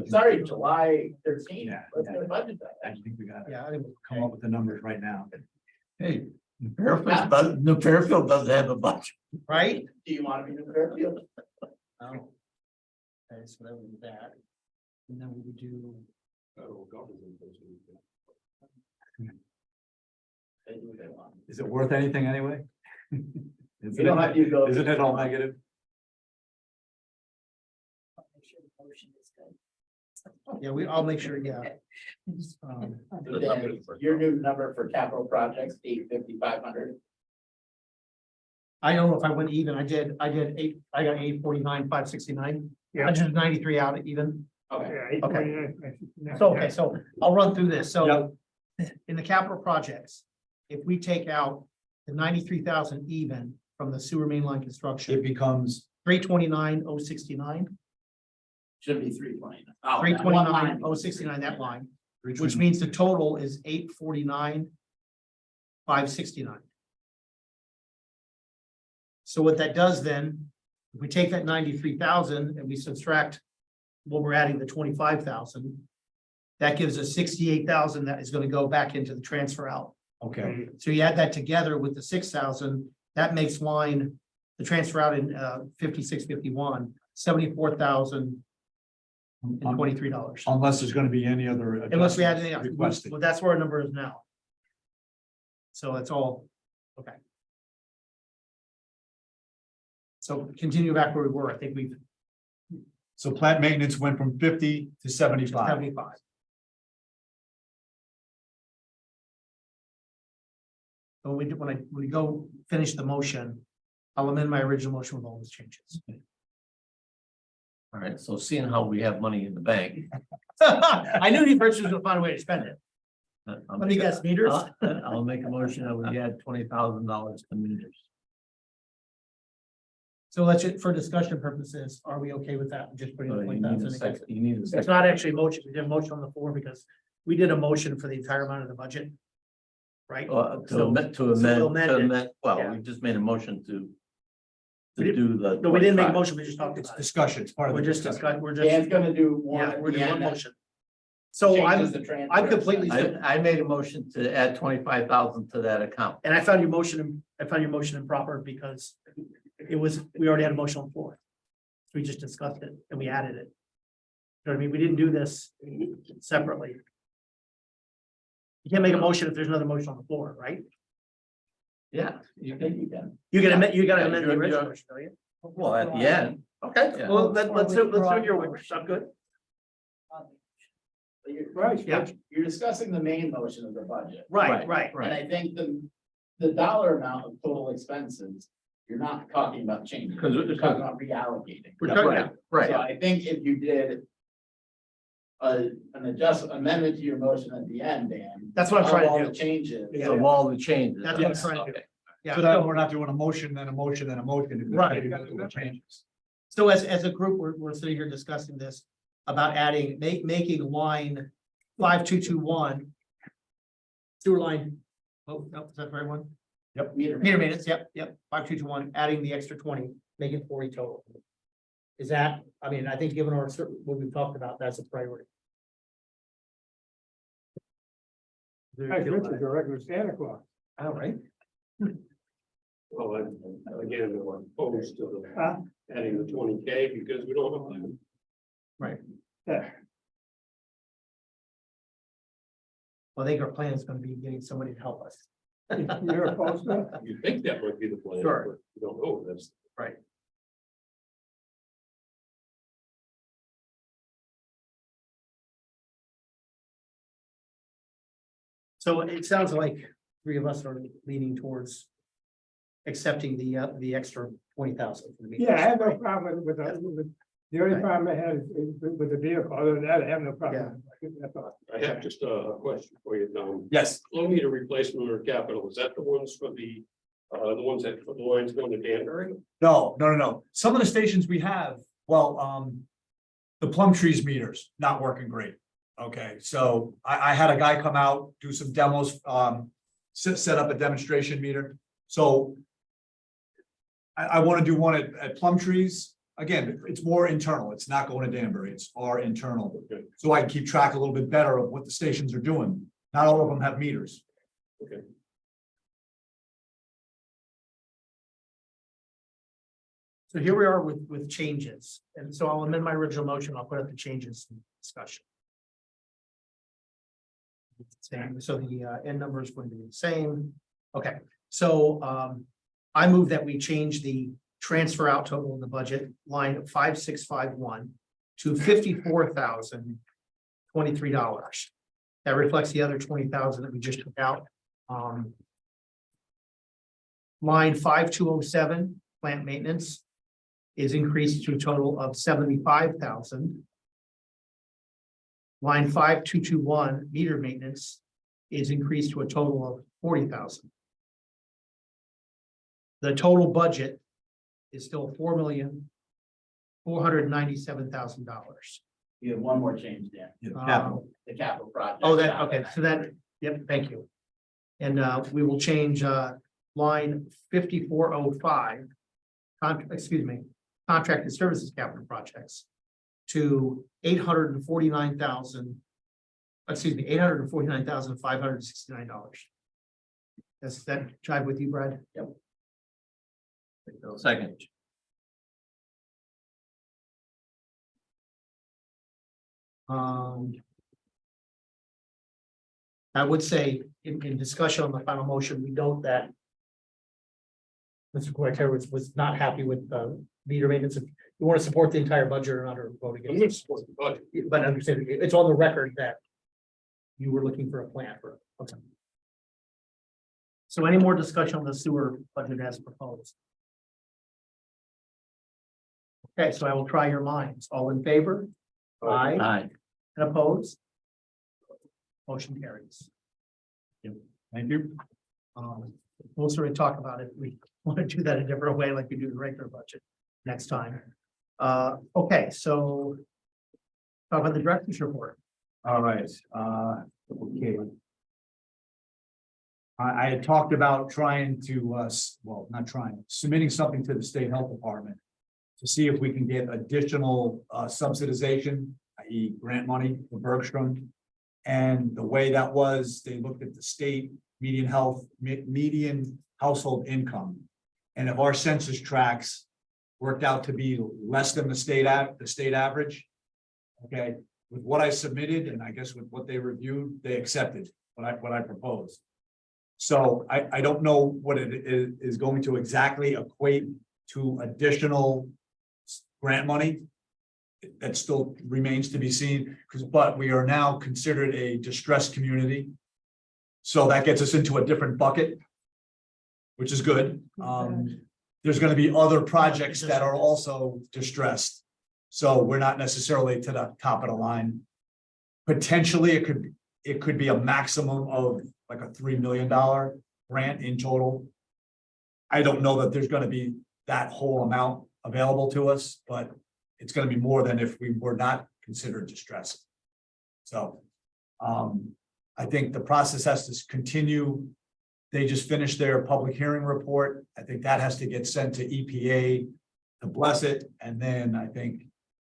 Sorry, July 13th. Yeah, Let's yeah. get a budget I done. think we gotta Yeah, I think. come up with the numbers right now. Hey, New Fairfield doesn't have a budget. Right? Do you want to be in Fairfield? Oh. Okay, so that would be that. And then we would do. Federal government. They do what they want. Is it worth anything anyway? You don't have to go. Isn't it all negative? Yeah, I'll make sure, yeah. Then your new number for capital projects, 850,500. I don't know if I went even. I did eight, I got 849, 569. Yeah. I just 93 out even. Okay, Yeah, 829. So, okay, so I'll run through this. So in the capital projects, if we take out the 93,000 even from the sewer main line It construction, becomes, 329,069, should be 320. Oh, 329,069, that line, which means the total is 849,569. So what that does then, if we take that 93,000 and we subtract what we're adding, the 25,000, that gives us 68,000 that is going to go back into the transfer out. okay, So you add that together with the 6,000, that makes line, the transfer out in 5651, $74,023. unless there's gonna be any other. Unless we add anything adjustments else. requested. Well, that's where our number is now. So it's all, okay. So continue back where we were. I think we've So plant maintenance went from 50 to 75. 75. So when we go finish the motion, I'll amend my original motion with all those changes. All right, so seeing how we have money in the bank. I knew you first was gonna find a way to spend it. I'll Let me make guess, meters? I'll make a motion that we add $20,000 to meters. So let's, for discussion purposes, are we okay with that? Just putting So the you point need a out. second, you need a It's second. not actually a motion. We did a motion on the floor because we did a motion for the entire amount of the budget. Right? To So- amend, so we'll amend it. Yeah. well, we just made a motion to. We To didn't- do the. No, we didn't make a 25. motion. We just talked It's about it. discussion, it's part of We're the just discussion. discussing, we're just, Dan's gonna do one. yeah, we're doing one yeah, motion. So changes I'm, the transfer. I'm completely, I made a motion to add 25,000 to that account. and I found your motion, improper because it was, we already had a motion on the floor. We just discussed it and we added it. You know what I mean? We didn't do this separately. You can't make a motion if there's another motion on the floor, right? Yeah, I think you can. You can amend, you gotta Yeah, amend the you're- original you're- motion, don't you? well, at the end, Okay, Yeah. well, let's do your wish. I'm good. But you're- Right, Yeah. You're discussing the main motion of the budget. Right, right. And I think the dollar amount of total expenses, you're not talking about changing. Because- You're talking about reallocating. We're talking right, about, right. So I think if you did an amendment to your motion at the end, Dan. That's what I'm of trying to all do. the Changes. Yeah. Of all the changes. That's what I'm yes, trying to do. okay. yeah. So that we're not doing a motion, then a motion, then a motion. If Right. you gotta do the changes. So as a group, we're sitting here discussing this about adding, making line 5221. Sewer line, oh, no, is that the right one? Yep. Meter. Meter maintenance, yep, 5221, adding the extra 20, making 40 total. Is that, I mean, I think given our, what we've talked about, that's a priority. That's Richard's a regular Santa Claus. All right. Well, again, I'm opposed to Huh? the adding the 20K because we don't have time. Yeah. Well, I think our plan is gonna be getting somebody to help us. You're opposed to it? You think that might be the plan. Sure. but You don't know, that's. Right. So it sounds like three of us are leaning towards accepting the extra 20,000. for the meeting. Yeah, I have no problem with the only problem I have is with the vehicle. Other than that, I have no problem. That's all. I have just a question for you, Tom. Yes, Flow meter replacement or capital, is that the ones for the ones that for the lines going to Danbury? no. Some of the stations we have, well, the Plum Trees meters not working great. Okay, so I had a guy come out, do some demos, set up a demonstration meter. So I want to do one at Plum Trees. Again, it's more internal. It's not going to Danbury. It's our internal. Okay. So I can keep track a little bit better of what the stations are doing. Not all of them have meters. Okay. So here we are with changes, and so I'll amend my original motion, I'll put up the changes in discussion. Same, so the end number is going to be the same. Okay, so I move that we change the transfer out total in the budget line 5651 to $54,023. That reflects the other 20,000 that we just took out. Line 5207, plant maintenance, is increased to a total of 75,000. Line 5221, meter maintenance, is increased to a total of 40,000. The total budget is still $4,497,000. You have one more change there, the capital project. Oh, that, okay, so that, yep, thank you. And we will change line 5405, contracted services capital projects to $849,569. Does that jive with you, Brad? Yep. Second. I would say in discussion on the final motion, we note that Mr. Quarter was not happy with meter maintenance. If you want to support the entire budget or not, or vote I'm against going to support the budget. it, but understand it's on the record that you were looking for a plan for it. Okay. So any more discussion on the sewer budget as proposed? Okay, so I will try your minds. All in favor? Aye. Aye. And opposed? Motion carries. Thank you. We'll sort of talk about it. We want to do that a different way, like we do the regular budget next time. Okay, so talk about the director's report. All right, okay. I had talked about trying to, well, not trying, submitting something to the state health department to see if we can get additional subsidization, i.e. grant money for Bergstrom. And the way that was, they looked at the state median household income. And if our census tracts worked out to be less than the state average, okay, with what I submitted, and I guess with what they reviewed, they accepted what I proposed. So I don't know what it is going to exactly equate to additional grant money. That still remains to be seen, but we are now considered a distressed community. So that gets us into a different bucket, which is good. There's going to be other projects that are also distressed. So we're not necessarily to the top of the line. Potentially, it could be a maximum of like a $3 million grant in total. I don't know that there's going to be that whole amount available to us, but it's going to be more than if we were not considered distressed. So I think the process has to continue They just finished their public hearing report. I think that has to get sent to EPA to bless it, and then I think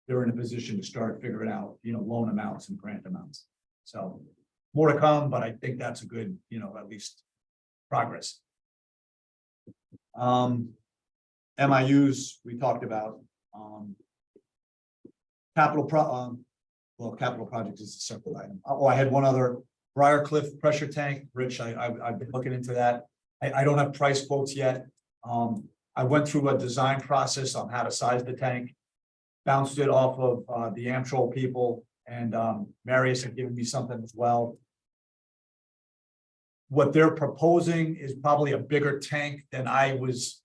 they're in a position to start figuring out, loan amounts and grant amounts. So more to come, but I think that's a good, at least progress. MIUs, we talked about, capital projects is a separate item. Oh, I had one other, Briar Cliff pressure tank, Rich, I've been looking into that. I don't have price quotes yet. I went through a design process on how to size the tank. Bounced it off of, the Amtrol people, and, Marius had given me something as well. What they're proposing is probably a bigger tank than I was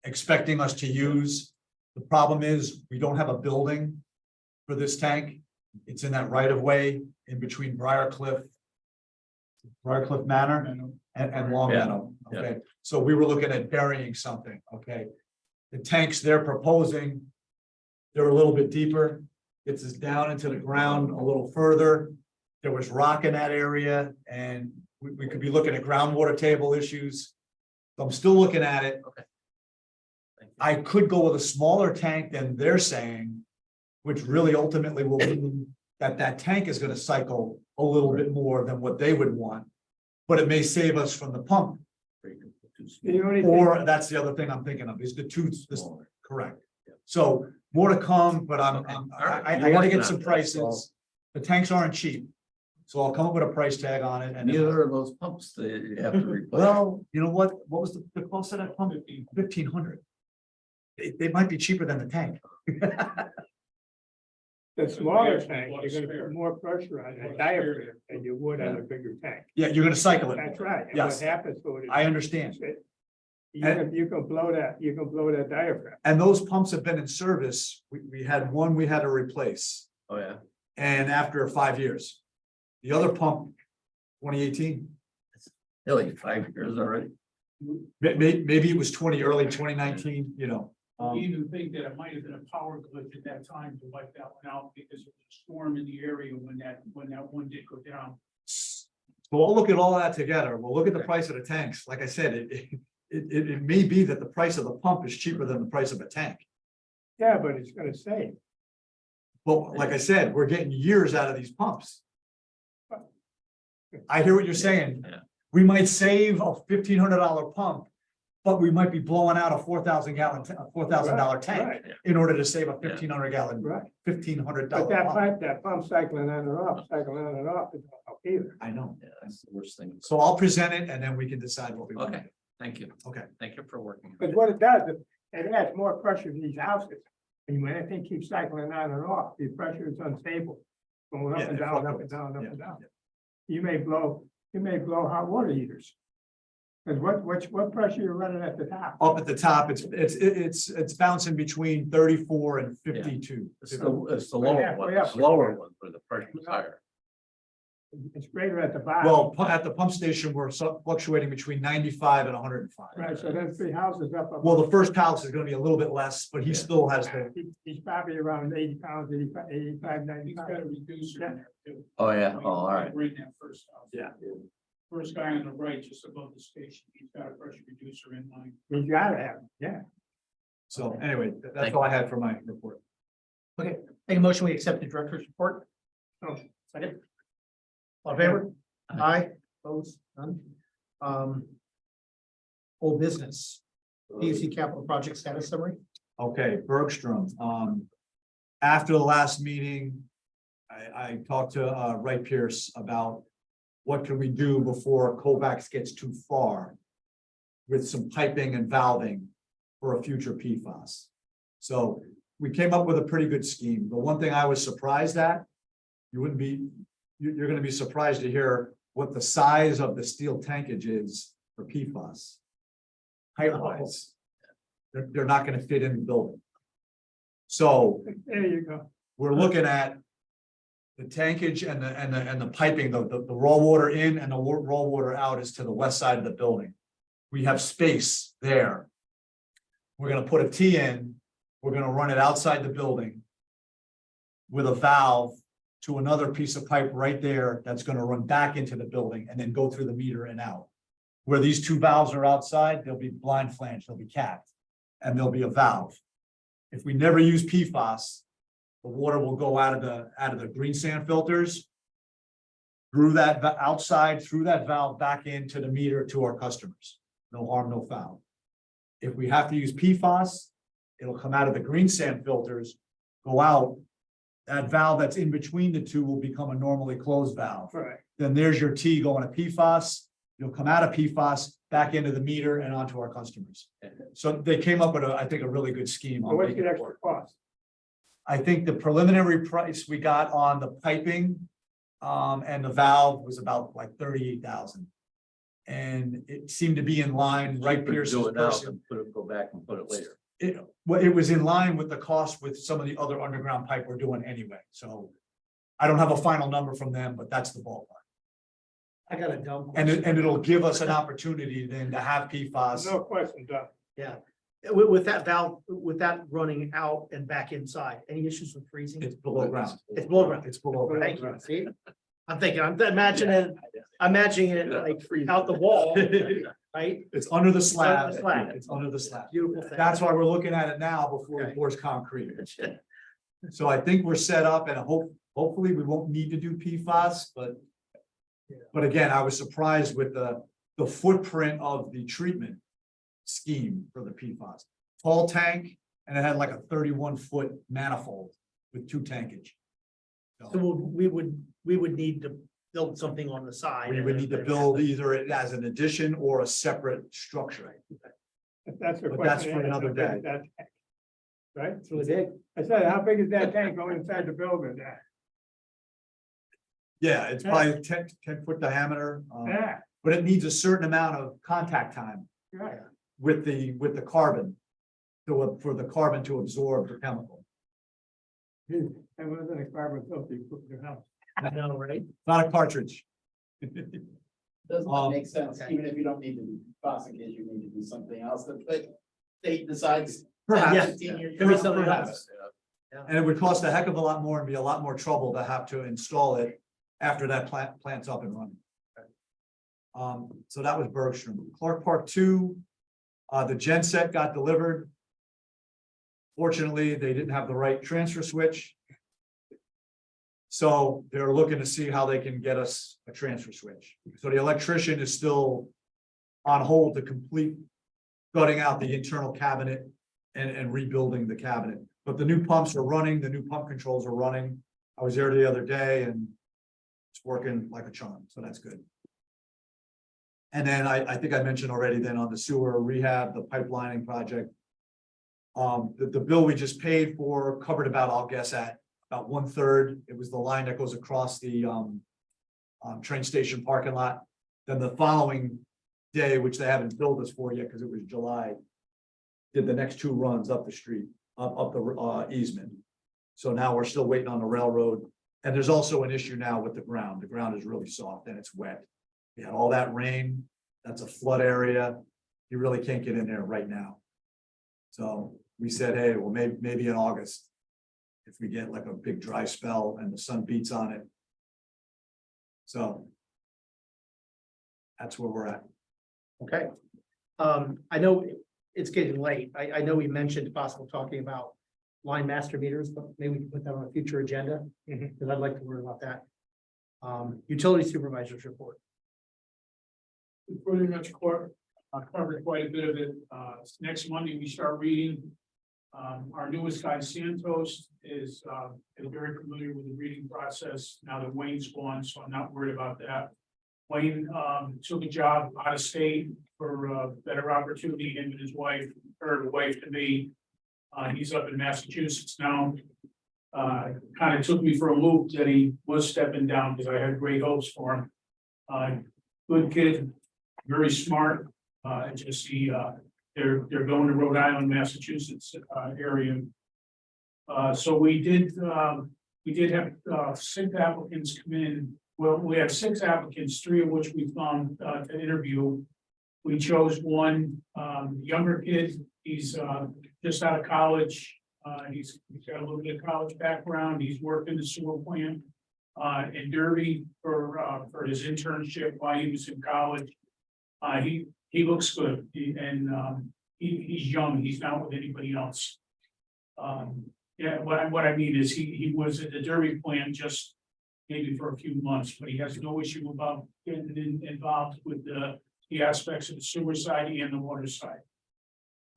expecting us to use. The problem is, we don't have a building for this tank. It's in that right of way in between Briar Cliff Manor and Long Yeah. Meadow. Okay, so we were looking at burying something, okay? The tanks they're proposing, they're a little bit deeper. Gets us down into the ground a little further. There was rock in that area, and we could be looking at groundwater table issues. So I'm still looking at it. Thank you. I could go with a smaller tank than they're saying, which really ultimately will mean that tank is gonna cycle a little bit more than what they would want. But it may save us from the pump, The only thing, or that's the other thing I'm thinking of, is the two, correct. So more to come, but Okay. All right. I You're gotta working get on some it, so- prices. The tanks aren't cheap. So I'll come up with a price tag on it, and Neither of those pumps that you have to replace. well, you know what was the cost of that pump? 1,500. They might be cheaper than the tank. the smaller tank, you're gonna put more pressure on that diaphragm than you would on a bigger tank. Yeah, you're gonna cycle it. That's right. And Yes. what happens to it is. I understand. You can blow that diaphragm. And those pumps have been in service. We had one we had to replace, Oh, yeah. and after 5 years. The other pump, 2018, Really, 5 years already? maybe it was early 2019, I even think that it might have been a power glitch at that time to wipe that one out because it was a storm in the area when that one did go down. So we'll look at all that together. We'll look at the price of the tanks. Like I said, it may be that the price of the pump is cheaper than the price of a tank. Yeah, but it's gonna save. But like I said, we're getting years out of these pumps. I hear what you're saying. Yeah. We might save a $1,500 pump, but we might be blowing out a $4,000 tank Right, in order to save a 1,500 gallon, right. $1,500 But pump. that pump cycling on and off, cycling on and off, is not help either. I know. Yeah, that's the worst thing. So I'll present it and then we can decide what we want. Okay, thank you. Okay. Thank you for working. But what it does, it adds more pressure to these houses. And when anything keeps cycling on and off, the pressure is unstable. Going Yeah, up and it down, up and fluctuates. down, up Yeah, and down. yeah. You may blow hot water heaters. Cause what pressure you're running at the top? Up at the top, it's bouncing between 34 and 52. It's the Way lower up, one, way the up. slower one where the pressure is higher. It's greater at the bottom. Well, at the pump station, we're fluctuating between 95 and 105. Right, so then 3 houses up. Well, the first house is gonna be a little bit less, but he Yeah. still has the, He's probably around 80 pounds, 85, 90 He's got pounds. a reducer in there too. Oh, yeah, oh, all right. Right in that first house. Yeah. First guy on the right, just above the station, he's got a pressure reducer in line. He's gotta have, it, yeah. so anyway, Thank that's all I had for my report. Okay, make a motion, we accept the director's report. Oh. Second. All in favor? Aye, opposed, none. Old business. PUC capital project status summary. Okay, Bergstrom, after the last meeting, I talked to, Wright Pierce about what can we do before Kovacs gets too far with some piping and valving for a future PFAS. So we came up with a pretty good scheme. The one thing I was surprised at, you're gonna be surprised to hear what the size of the steel tankage is for PFAS. Height wise, they're not gonna fit in the building. So There you go. we're looking at the tankage and the piping, the raw water in and the raw water out is to the west side of the building. We have space there. We're gonna put a T in, we're gonna run it outside the building with a valve to another piece of pipe right there that's gonna run back into the building and then go through the meter and out. Where these two valves are outside, they'll be blind flange, they'll be capped, and there'll be a valve. If we never use PFAS, the water will go out of the green sand filters. Through that outside, through that valve, back into the meter to our customers. No harm, no foul. If we have to use PFAS, it'll come out of the green sand filters, go out. That valve that's in between the two will become a normally closed valve. Right. Then there's your T going to PFAS. You'll come out of PFAS, back into the meter and onto our customers. So they came up with I think, a really good scheme. So on what's making the it extra work. cost? I think the preliminary price we got on the piping and the valve was about like 38,000. And it seemed to be in line, right? Do Pearson's it now, person. and go back and put it later. It was in line with the cost with some of the other underground pipe we're doing anyway, so. I don't have a final number from them, but that's the ballpark. I got a dumb And question. it'll give us an opportunity then to have PFAS. No question, Doug. Yeah, with that valve, with that running out and back inside, any issues with freezing? It's below ground. It's below ground. It's below ground. Thank you, see? I'm thinking, I'm imagining it like out the wall, right? It's under the slab. It's under the slab. It's under the slab. Beautiful thing. That's why we're looking at it now before it Okay. pours concrete. So I think we're set up and hopefully we won't need to do PFAS, but. But again, I was surprised with the footprint of the treatment scheme for the PFAS. Tall tank, and it had like a 31-foot manifold with 2 tankage. So we would need to build something on the side. We would need to build either it as an addition or a separate structure. That's the But question. that's for another day. Right? It's really big. I said, how big is that tank going inside the building? Yeah, it's probably 10 foot diameter, Yeah, but it needs a certain amount of contact time right. with the carbon. For the carbon to absorb the chemical. And wasn't a carbon filter you put in your house. I know, right? Not a cartridge. Doesn't make sense, okay. even if you don't need to do PFAS in case you need to do something else, that the state decides. Perhaps. 15 years Could be from now, something perhaps. else. And it would cost a heck of a lot more and be a lot more trouble to have to install it after that plant's up and running. So that was Bergstrom. Clark Park 2, the gen set got delivered. Fortunately, they didn't have the right transfer switch. So they're looking to see how they can get us a transfer switch. So the electrician is still on hold to complete gutting out the internal cabinet and rebuilding the cabinet. But the new pumps are running, the new pump controls are running. I was there the other day and it's working like a charm, so that's good. And then I think I mentioned already then on the sewer rehab, the pipelining project. The bill we just paid for covered about, I'll guess at about 1/3. It was the line that goes across the train station parking lot. Then the following day, which they haven't billed us for yet because it was July, did the next 2 runs up the street, up the easement. So now we're still waiting on the railroad. And there's also an issue now with the ground. The ground is really soft and it's wet. We had all that rain. That's a flood area. You really can't get in there right now. So we said, hey, well, maybe in August, if we get like a big dry spell and the sun beats on it. So that's where we're at. Okay. I know it's getting late. I know we mentioned possible talking about line master meters, but maybe we can put that on a future agenda, because I'd like to learn about that. Utility supervisors report. We pretty much covered quite a bit of it. Next Monday, we start reading. Our newest guy, Santos, is very familiar with the reading process now that Wayne's gone, so I'm not worried about that. Wayne took a job out of state for better opportunity, him and his wife, or the wife to me. He's up in Massachusetts now. Kind of took me for a loop that he was stepping down because I had great hopes for him. Good kid, very smart. They're going to Rhode Island, Massachusetts area. So we did have 6 applicants come in. Well, we had 6 applicants, 3 of which we found to interview. We chose one younger kid. He's just out of college. He's got a little bit of college background. He's worked in the sewer plant in Derby for his internship while he was in college. He looks good, he's young, he's not with anybody else. Yeah, what I mean is he was at the Derby plant just maybe for a few months, but he has no issue about getting involved with the aspects of the sewer side and the water side.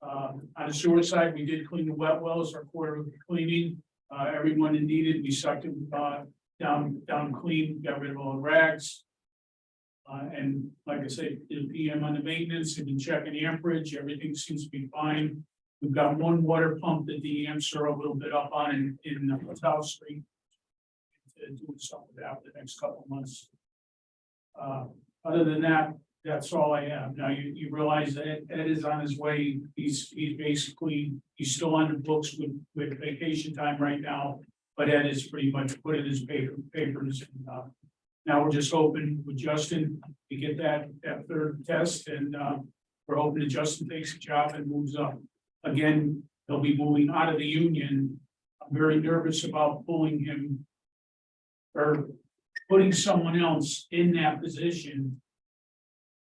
On the sewer side, we did clean the wet wells, our quarter of the cleaning, everyone that needed, we sucked it, down clean, got rid of all the rags. And like I said, the PM on the maintenance, and been checking amperage, everything seems to be fine. We've got one water pump that the amps are a little bit up on in South Street. Doing something with that the next couple of months. Other than that, that's all I have. Now, you realize that Ed is on his way. He's basically, he's still on the books with vacation time right now. But Ed is pretty much put in his papers. And, now we're just hoping with Justin to get that third test, and we're hoping that Justin takes the job and moves up. Again, they'll be moving out of the union. I'm very nervous about pulling him or putting someone else in that position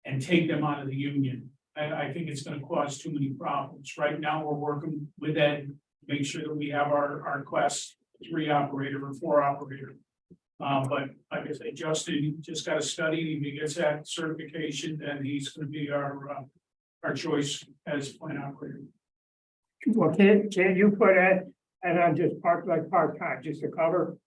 and take them out of the union. I think it's gonna cause too many problems. Right now, we're working with Ed to make sure that we have our class 3 operator or 4 operator. But like I say, Justin just got to study. If he gets that certification, then he's gonna be our choice as plant operator. Well, can you put that, and on just part-time, just to cover?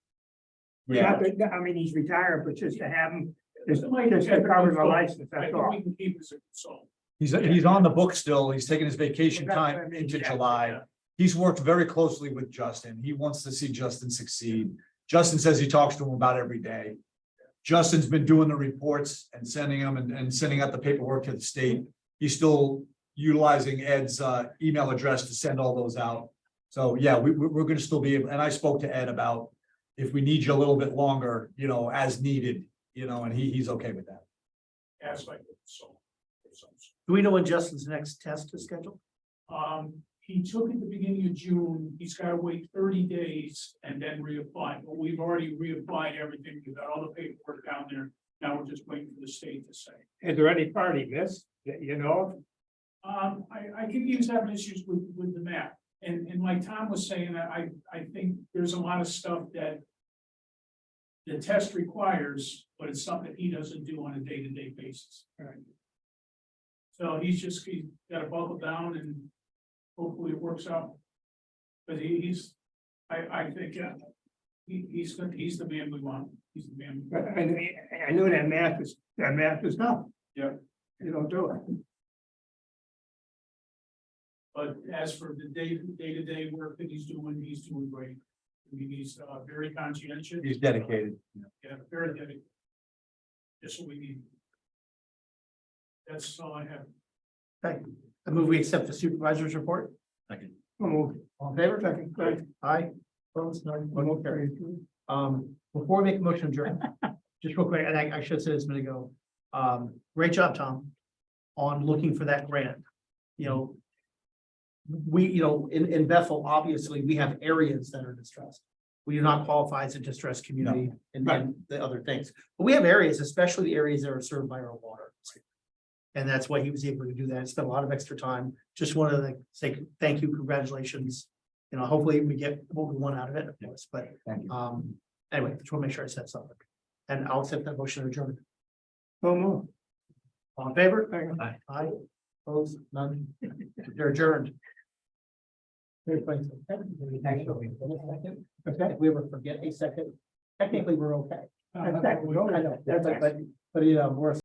Not that- I mean, he's retired, but just to have him, just to cover the license, I that's think all. we can keep as a consultant. He's on the book still. He's taking his vacation Well, that's what I time mean, into yeah, July. yeah. He's worked very closely with Justin. He wants to see Justin succeed. Justin says he talks to him about every day. Justin's been doing the reports and sending them and sending out the paperwork to the state. He's still utilizing Ed's email address to send all those out. So, yeah, we're gonna still be able, and I spoke to Ed about if we need you a little bit longer, as needed, and he's okay with that. As like so. Do we know when Justin's next test is scheduled? He took at the beginning of June. He's got to wait 30 days and then reapply. But we've already reapplied everything. We've got all the paperwork down there. Now we're just waiting for the state to say. Is there any part he missed that you know? I think he was having issues with the map. And like Tom was saying, I think there's a lot of stuff that the test requires, but it's something he doesn't do on a day-to-day basis. Right. So he's got to buckle down and hopefully it works out. But I think, he's the man we want. He's the man. But I know that math is tough. Yeah. You don't do it. But as for the day-to-day work that he's doing great. I mean, he's very conscientious. He's dedicated. Yeah, very dedicated. Just what we need. That's all I have. Okay, I move we accept the supervisor's report. Move. All in favor? Second, good. Aye. Opposed? None. One will carry. Before we make a motion to adjourn, just real quick, and I should have said this a minute ago. Great job, Tom, on looking for that grant. We, in Bethel, obviously, we have areas that are distressed. We do not qualify as a distressed community and the other things, but we have areas, especially the areas that are served by our water. And that's why he was able to do that. Spent a lot of extra time. Just wanted to say thank you, congratulations. Hopefully we get what we want out of it, of course, but Thank you. anyway, just want to make sure I said something. And I'll accept that motion to adjourn. Move. All in favor? Second. Aye. Opposed? None. They're adjourned. Okay, if we ever forget a second, technically we're okay. I know, but we're